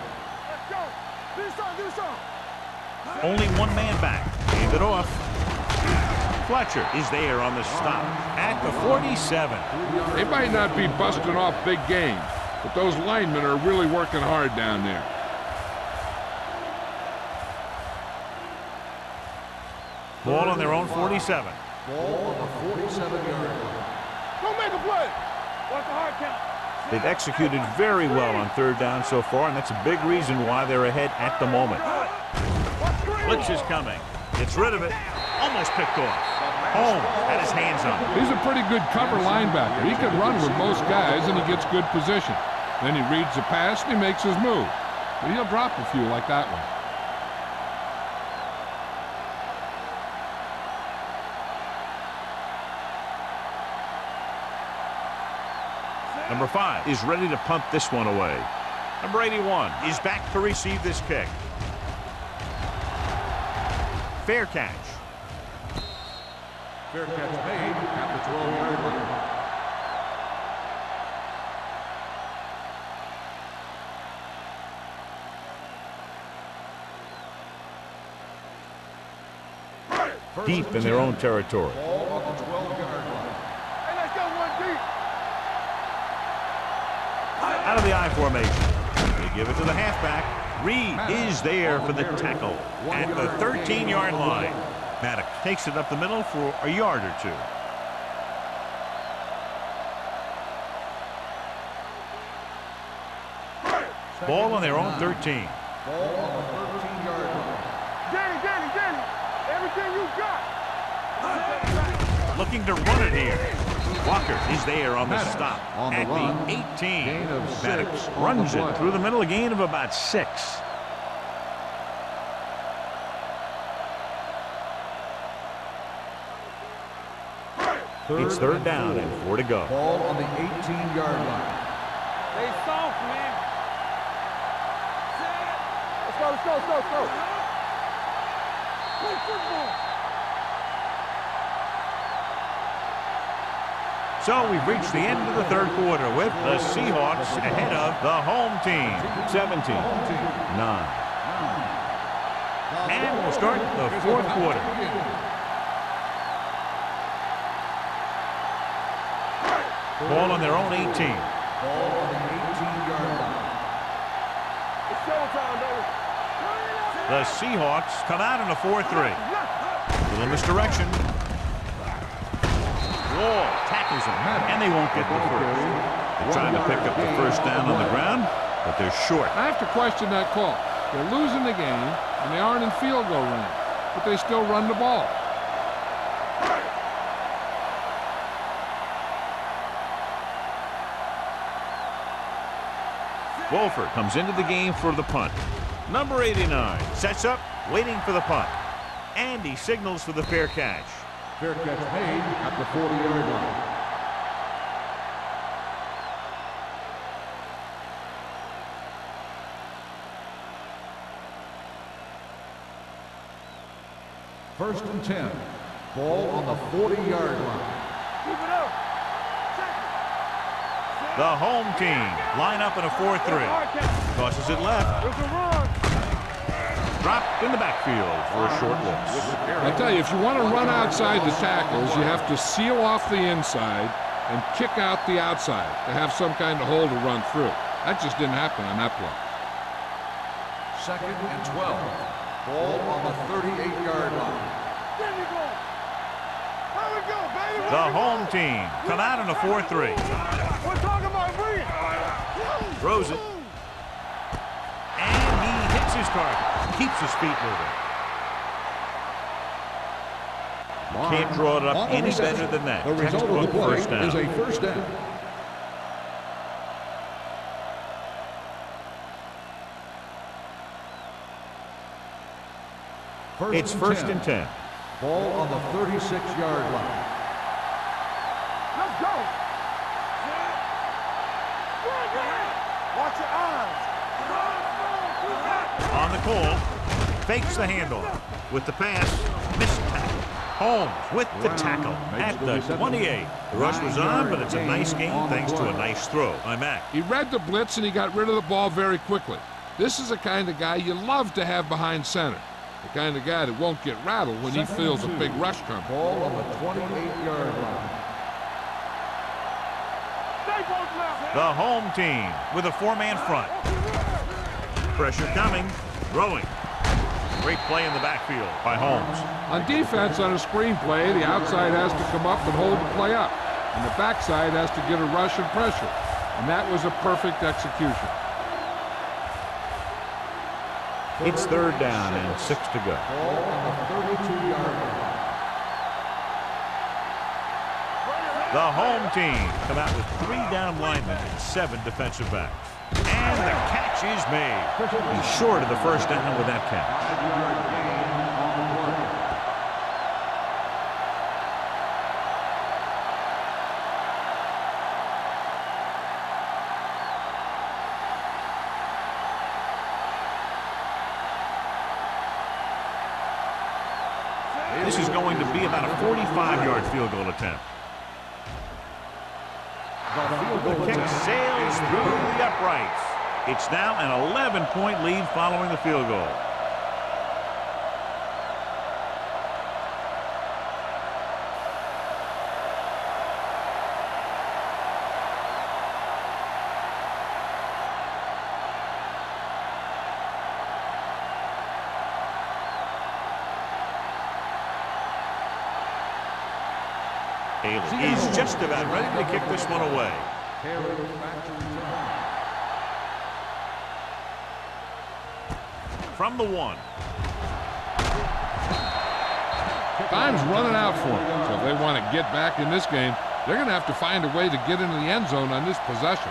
Let's go. Do something. Do something. Only one man back. Hand it off. Fletcher is there on the stop at the 47. They might not be busting off big games, but those linemen are really working hard down there. Ball on their own 47. Ball on the 47-yard line. Go make a play. Watch the hard count. They've executed very well on third down so far, and that's a big reason why they're ahead at the moment. Blitz is coming. Gets rid of it. Almost picked off. Holmes had his hands on it. He's a pretty good cover linebacker. He can run with most guys, and he gets good position. Then he reads the pass, and he makes his move. But he'll drop a few like that one. Number 5 is ready to punt this one away. Number 81 is back to receive this kick. Fair catch. Fair catch made at the 12-yard line. deep in their own territory. Ball on the 12-yard line. Hey, let's go one deep. Out of the I formation. They give it to the halfback. Reed is there for the tackle at the 13-yard line. Maddox takes it up the middle for a yard or two. Ball on their own 13. Ball on the 13-yard line. Danny, everything you got. Looking to run it here. Walker is there on the stop on the at run. the 18. Gain of 6 Maddox on runs the it play. through the middle, a gain of about 6. It's third down and 4 to go. Ball on the 18-yard line. Stay soft, man. Let's go. Play football. So we've reached the end of the third quarter with the Seahawks ahead of the home team, 17-9. And we'll start the fourth quarter. Ball on their own 18. Ball on the 18-yard line. It's showtime, baby. The Seahawks come out in a 4-3. Little misdirection. Wall tackles him, and they won't get the first. They're trying to pick up the first down on the ground, but they're short. I have to question that call. They're losing the game, and they aren't in field goal range, but they still run the ball. Wolford comes into the game for the punt. Number 89 sets up, waiting for the punt. And he signals for the fair catch. Fair catch made at the 40-yard line. First and 10. Ball on the 40-yard line. Keep it up. The home team line up in a 4-3. Tosses it left. There's a run. Dropped in the backfield for a short loss. I tell you, if you want to run outside the tackles, you have to seal off the inside and kick out the outside to have some kind of hole to run through. That just didn't happen on that play. Second and 12. Ball on the 38-yard line. There you go. There we go, baby. The home team come out in a 4-3. We're talking about bringing. Throws it. And he hits his target. Keeps his feet moving. Can't draw it up any better than that. The result of the Textbook play first down. is a first down. It's first and 10. Ball on the 36-yard line. Let's go. Watch your eyes. On the call, fakes the handoff. With the pass, missed tackle. Holmes with the tackle at the 28. The rush was on, but it's a nice game thanks to a nice throw by Mack. He read the blitz and he got rid of the ball very quickly. This is the kind of guy you love to have behind center. The kind of guy that won't get rattled when he feels a big rush coming. Ball on the 28-yard line. The home team with a 4-man front. Pressure coming, throwing. Great play in the backfield by Holmes. On defense, on a screen play, the outside has to come up and hold the play up, and the backside has to get a rush and pressure. And that was a perfect execution. It's third down and 6 to go. Ball on the 32-yard line. The home team come out with 3 down linemen and 7 defensive backs. And the catch is made. He's short of the first down with that catch. 5-yard gain on the play. This is going to be about a 45-yard field goal attempt. The kick sails through the uprights. It's now an 11-point lead following the field goal. Haley is just about ready to kick this one away. From the 1. Time's running out for them, so if they want to get back in this game, they're going to have to find a way to get into the end zone on this possession.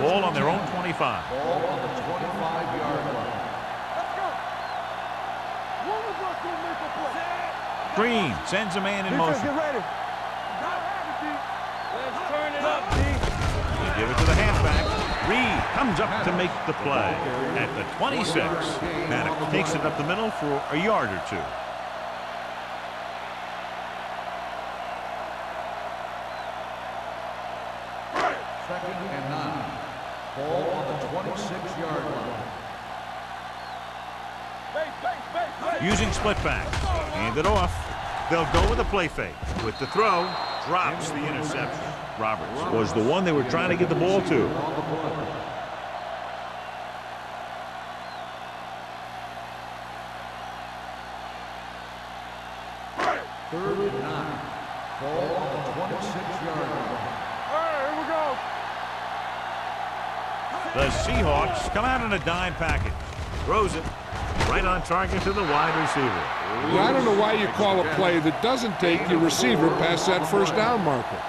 Ball on their own 25. Ball on the 25-yard line. Let's go. One of us will make a play. Green sends a man in Defense, motion. get ready. Let's turn it up, D. They give it to the halfback. Reed comes up to make the play at the 26. Paddock takes it up the middle for a yard or two. Second and 9. Ball on the 26-yard line. Using split backs. Hand it off. They'll go with a play fake. With the throw, drops the interception. Roberts was the one they were trying to get the ball to. Third and 9. Ball on the 26-yard line. Here we go. The Seahawks come out in a dime package. Throws it right on target to the wide receiver. I don't know why you call a play that doesn't take your receiver past that first down marker.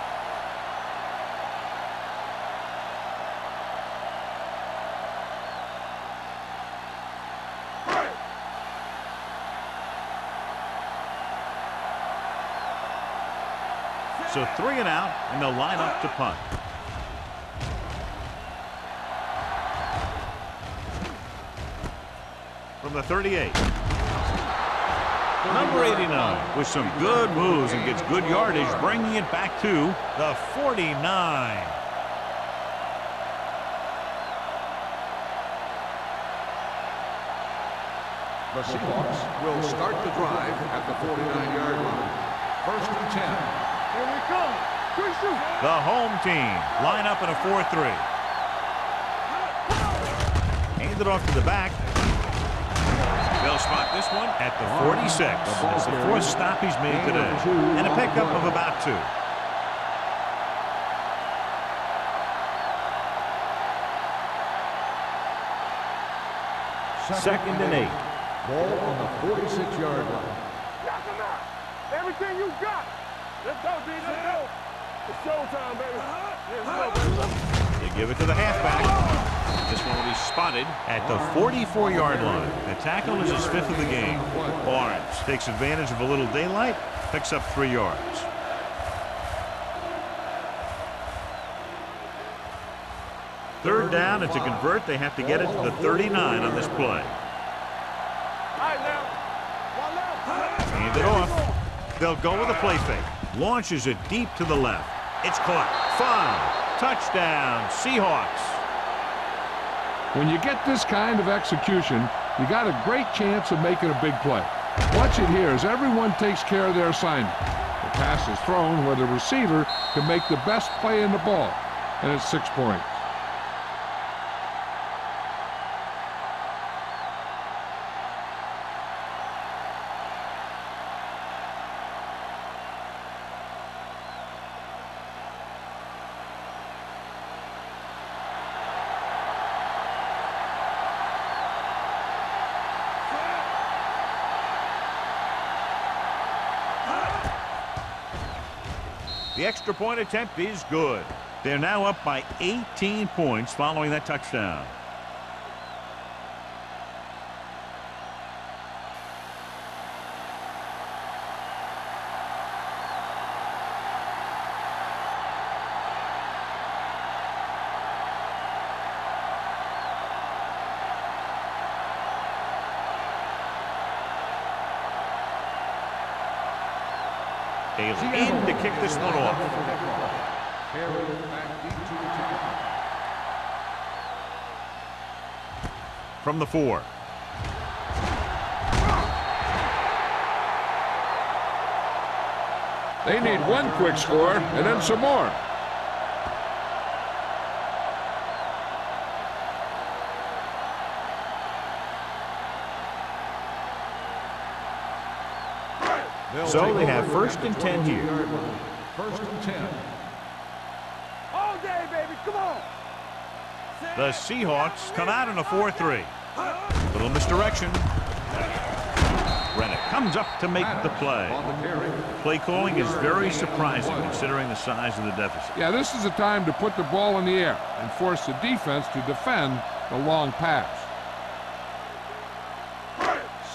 So 3 and out, and they'll line up to punt. From the 38. Number 89 with some good moves and gets good yardage, bringing it back to the 49. The Seahawks will start the drive at the 49-yard line. First and 10. Here we come. Quick shoot. The home team line up in a 4-3. Hand it off to the back. They'll spot this one at the 46. It's the 4th stop he's made today. And a pickup of about 2. Second and 8. Ball on the 46-yard line. Knock him out. Everything you got. Let's go, D. Let's go. It's showtime, baby. Let's go, baby. They give it to the halfback. This one will be spotted at the 44-yard line. The tackle is his 5th of the game. Barnes takes advantage of a little daylight, picks up 3 yards. Third down, and to convert, they have to get it to the 39 on this play. Hand it off. They'll go with a play fake. Launches it deep to the left. It's caught. 5. Touchdown, Seahawks. When you get this kind of execution, you got a great chance of making a big play. Watch it here as everyone takes care of their assignment. The pass is thrown where the receiver can make the best play in the ball, and it's 6 points. The extra point attempt is good. They're now up by 18 points following that touchdown. Haley in to kick this one off. From the 4. They need one quick score and then some more. So they have first and 10 here. First and 10. All day, baby. Come on. The Seahawks come out in a 4-3. Little misdirection. Rennick comes up to make the play. On the carry. Play calling is very surprising considering the size of the deficit. Yeah, this is a time to put the ball in the air and force the defense to defend the long pass.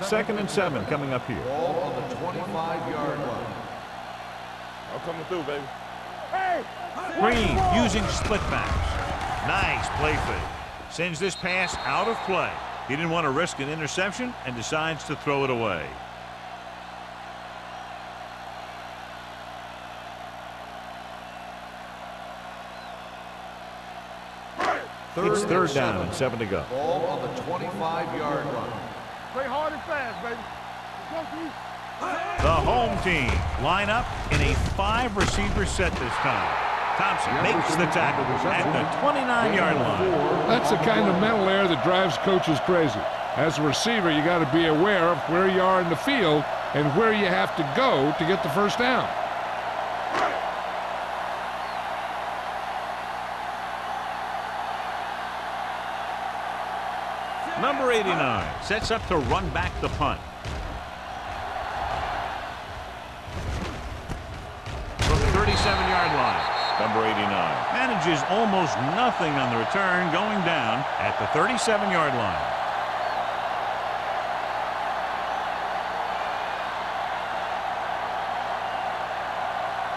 Second and 7 coming up here. Ball on the 25-yard line. I'm coming through, baby. Hey! Green using split backs. Nice play fake. Sends this pass out of play. He didn't want to risk an interception and decides to throw it away. It's third down and 7 to go. Ball on the 25-yard line. Play hard and fast, baby. Go, Keith. The home team line up in a 5-receiver set this time. Thompson makes the tackle at the 29-yard line. That's the kind of mental error that drives coaches crazy. As a receiver, you got to be aware of where you are in the field and where you have to go to get the first down. Number 89 sets up to run back the punt. From the 37-yard line, number 89 manages almost nothing on the return, going down at the 37-yard line.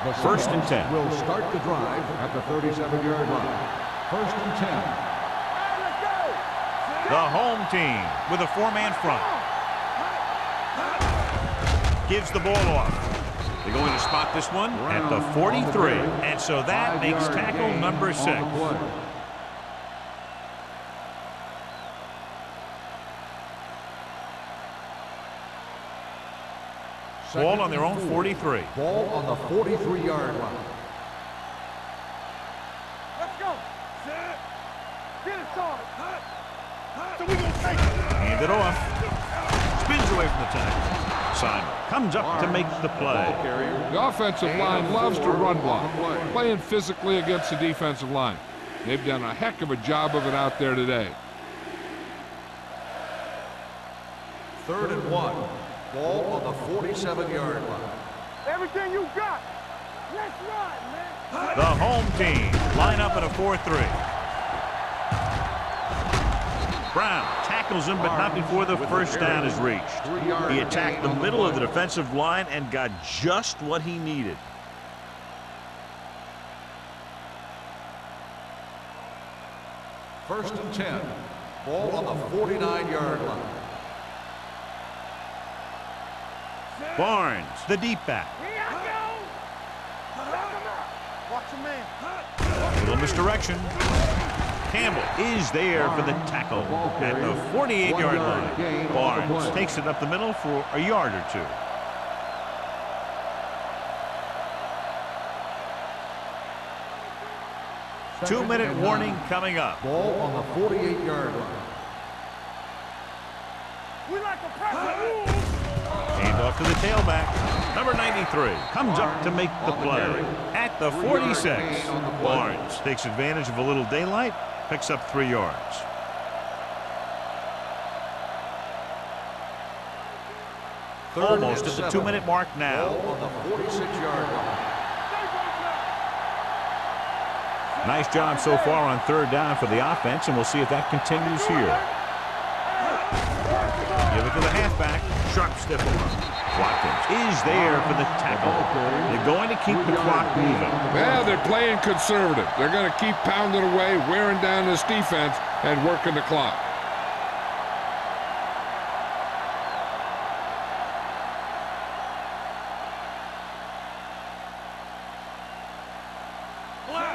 The First and 10. Will start the drive at the 37-yard line. First and 10. The home team with a 4-man front. Gives the ball off. They're going to spot this one at the 43. And so that makes tackle number 6. Ball on their own 43. Ball on the 43-yard line. Let's go. Get it started. So we gonna take it. Hand it off. Spins away from the tackle. Simon comes up to make the play. The offensive line loves to run block, playing physically against the defensive line. They've done a heck of a job of it out there today. Third and 1. Ball on the 47-yard line. Everything you got. Let's run, man. The home team line up in a 4-3. Brown tackles him, but not before the first down is reached. He attacked the middle of the defensive line and got just what he needed. First and 10. Ball on the 49-yard line. Barnes, the deep back. Here I go. Knock him out. Watch your man. A little misdirection. Campbell is there for the tackle at the 48-yard line. Barnes takes it up the middle for a yard or 2. Two-minute warning coming up. Ball on the 48-yard line. We like to press the rules. Hand off to the tailback. Number 93 comes up to make the play at the 46. Barnes takes advantage of a little daylight, picks up 3 yards. Almost at the 2-minute mark now. Ball on the 46-yard line. Nice job so far on third down for the offense, and we'll see if that continues here. Give it to the halfback. Sharp stiff arm. Watkins is there for the tackle. They're going to keep the clock moving. Well, they're playing conservative. They're going to keep pounding away, wearing down this defense, and working the clock.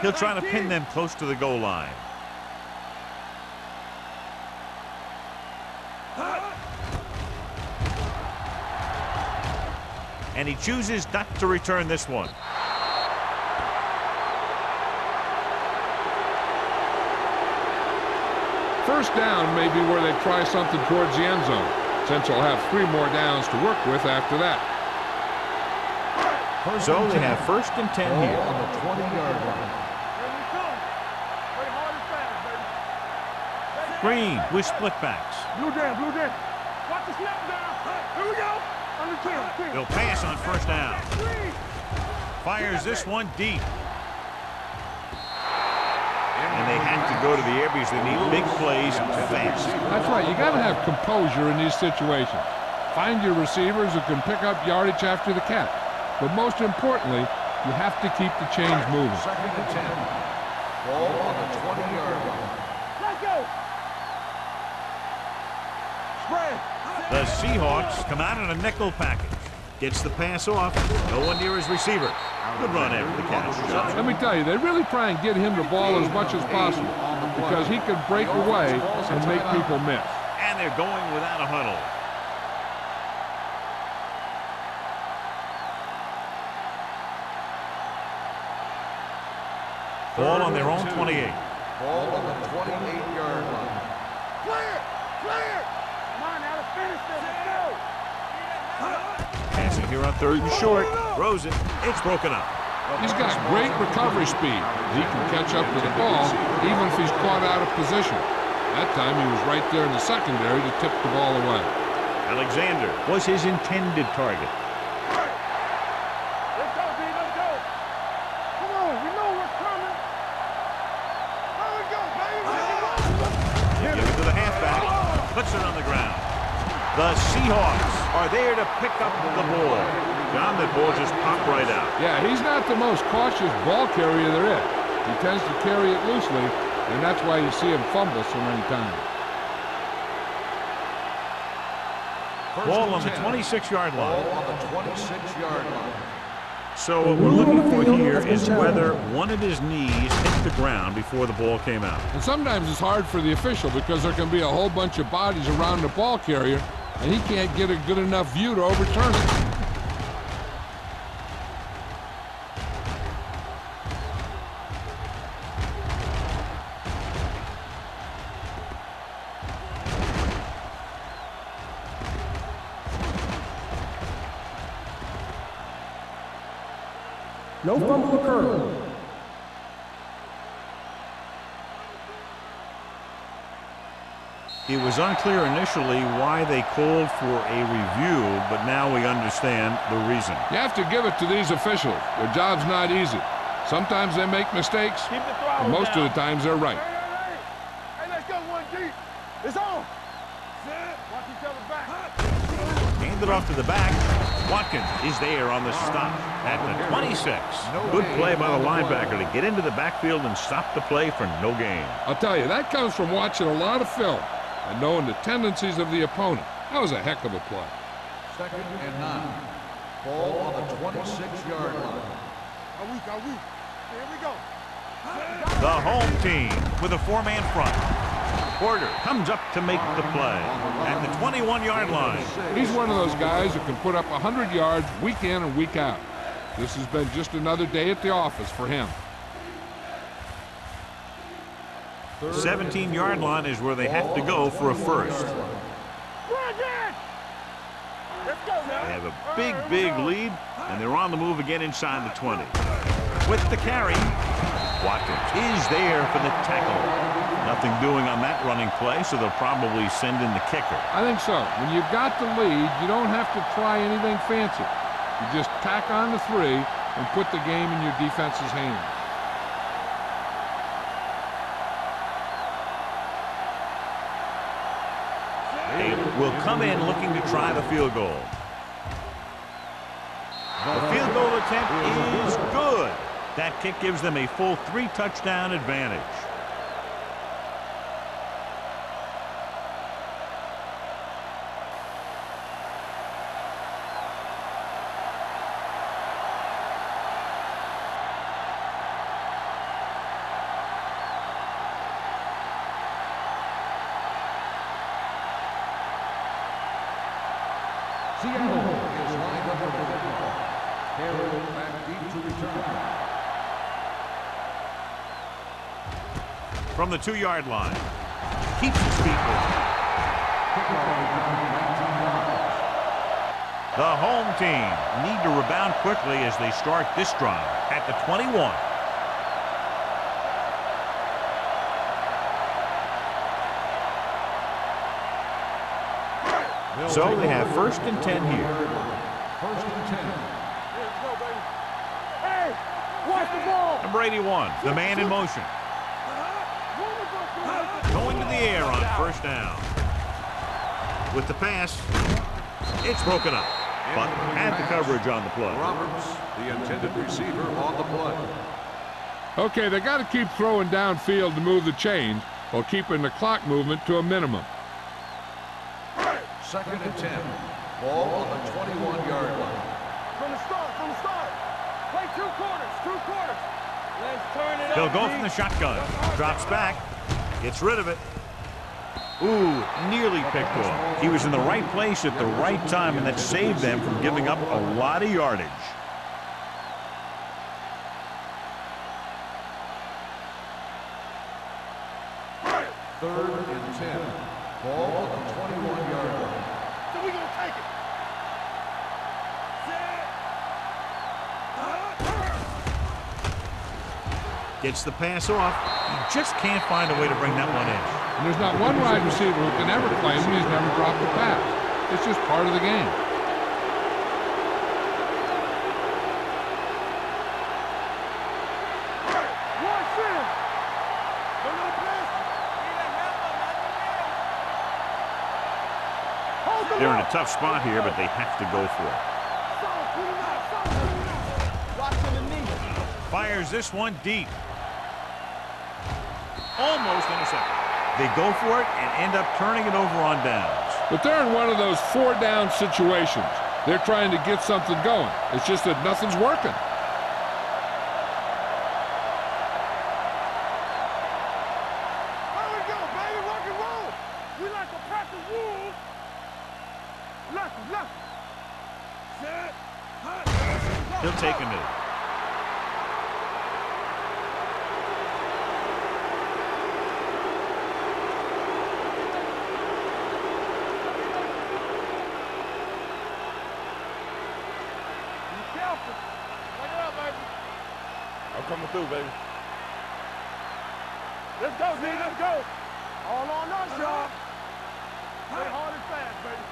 He'll try to pin them close to the goal line. And he chooses not to return this one. First down may be where they try something towards the end zone, since they'll have 3 more downs to work with after that. So they have 1st and 10 Ball here. on the 20-yard line. Here we come. Play hard and fast, baby. Green with split backs. Blue down, blue down. Watch the snap down. Here we go. Under 10. He'll pass on 1st down. Fires this one deep. And they have to go to the air because they need big plays fast. That's right. You got to have composure in these situations. Find your receivers who can pick up yardage after the catch. But most importantly, you have to keep the chains moving. 2nd and 10. Ball on the 20-yard line. Let's go. Spread. The Seahawks come out in a nickel package. Gets the pass off. No one near his receiver. Good run after the catch. Let me tell you, they really try and get him the ball as much as possible because he can break away and make people miss. And they're going without a huddle. Ball on their own 28. Ball on the 28-yard line. Clear. Clear. Come on, now let's finish this. Let's go. Passing here on 3rd and short. Throws it. It's broken up. He's got great recovery speed. He can catch up to the ball even if he's caught out of position. That time he was right there in the secondary to tip the ball away. Alexander was his intended target. Let's go, B. Let's go. Come on. We know what's coming. Here we go, baby. Give it to the halfback. Puts it on the ground. The Seahawks are there to pick up the ball. John, that ball just popped right out. Yeah, he's not the most cautious ball carrier there is. He tends to carry it loosely, and that's why you see him fumble so many times. Ball on the 26-yard line. Ball on the 26-yard line. So what we're looking for here is whether one of his knees hit the ground before the ball came out. And sometimes it's hard for the official because there can be a whole bunch of bodies around the ball carrier, and he can't get a good enough view to overturn it. No fumble occurred. It was unclear initially why they called for a review, but now we understand the reason. You have to give it to these officials. Their job's not easy. Sometimes they make mistakes, Keep the throttle and most down. of the times they're right. Hey, let's go one deep. It's on. Watch each other back. Hand it off to the back. Watkins is there on the stop at the 26. Good play by the linebacker to get into the backfield and stop the play for no gain. I'll tell you, that comes from watching a lot of film and knowing the tendencies of the opponent. That was a heck of a play. 2nd and 9. Ball on the 26-yard line. Are weak, are weak. Here we go. The home team with a 4-man front. Porter comes up to make the play at the 21-yard line. He's one of those guys who can put up 100 yards week in and week out. This has been just another day at the office for him. 17-yard line is where they have to go for a first. Let's go, man. They have a big lead, and they're on the move again inside the 20. With the carry, Watkins is there for the tackle. Nothing doing on that running play, so they'll probably send in the kicker. I think so. When you've got the lead, you don't have to try anything fancy. You just tack on the 3 and put the game in your defense's hands. They will come in looking to try the field goal. The field goal attempt is good. That kick gives them a full 3-touchdown advantage. Seattle is lined up with the football. Carroll back deep to return. From the 2-yard line. Keeps his feet moving. Kickoff return 19 yards. The home Need to rebound quickly as they start this drive at the 21. So they have 1st and 10 here. 1st and 10. Let's go, baby. Hey, watch the ball. Number 81, the man in motion. Going to the air on 1st down. With the pass, it's broken up, but had the coverage on the play. Roberts, the intended receiver on the play. Okay, they got to keep throwing downfield to move the chains while keeping the clock movement to a minimum. 2nd and 10. Ball on the 21-yard line. From the start. Play 2 quarters. Let's turn it He'll up, go B. from the shotgun. Drops back. Gets rid of it. Ooh, nearly picked off. He was in the right place at the right time, and that saved them from giving up a lot of yardage. Third and 10. Ball on the 21-yard line. So we gonna take it. Gets the pass off. He just can't find a way to bring that one in. And there's not one wide receiver who can ever claim he's never dropped a pass. It's just part of the game. Watch him. They're gonna pass. Hold the They're in ball. a tough spot here, but they have to go for it. Watch him and me. Fires this one deep. Almost intercepted. They go for it and end up turning it over on downs. But they're in one of those 4-down situations. They're trying to get something going. It's just that nothing's working. There we go, baby. Rock and roll. We like to practice rules. Left. Set. He'll take a knee. Careful. Take it up, baby. I'm coming through, baby. Let's go, D. Let's go. All on us, y'all. Play hard and fast, baby.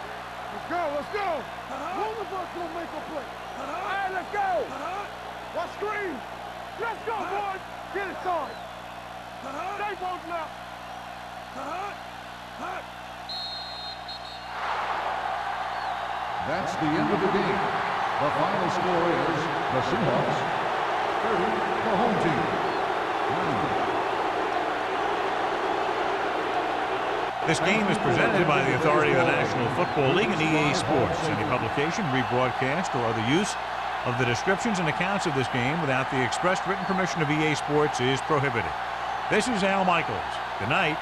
Let's go. One of us gonna make a play. All right, let's go. Watch screen. Let's go, boys. Get it started. Stay both left. That's the end of the game. The final score is the Seahawks 30, the home team 9. This game is presented by the authority of the National Football League and EA Sports. Any publication, rebroadcast, or other use of the descriptions and accounts of this game without the express written permission of EA Sports is prohibited. This is Al Michaels. Good night.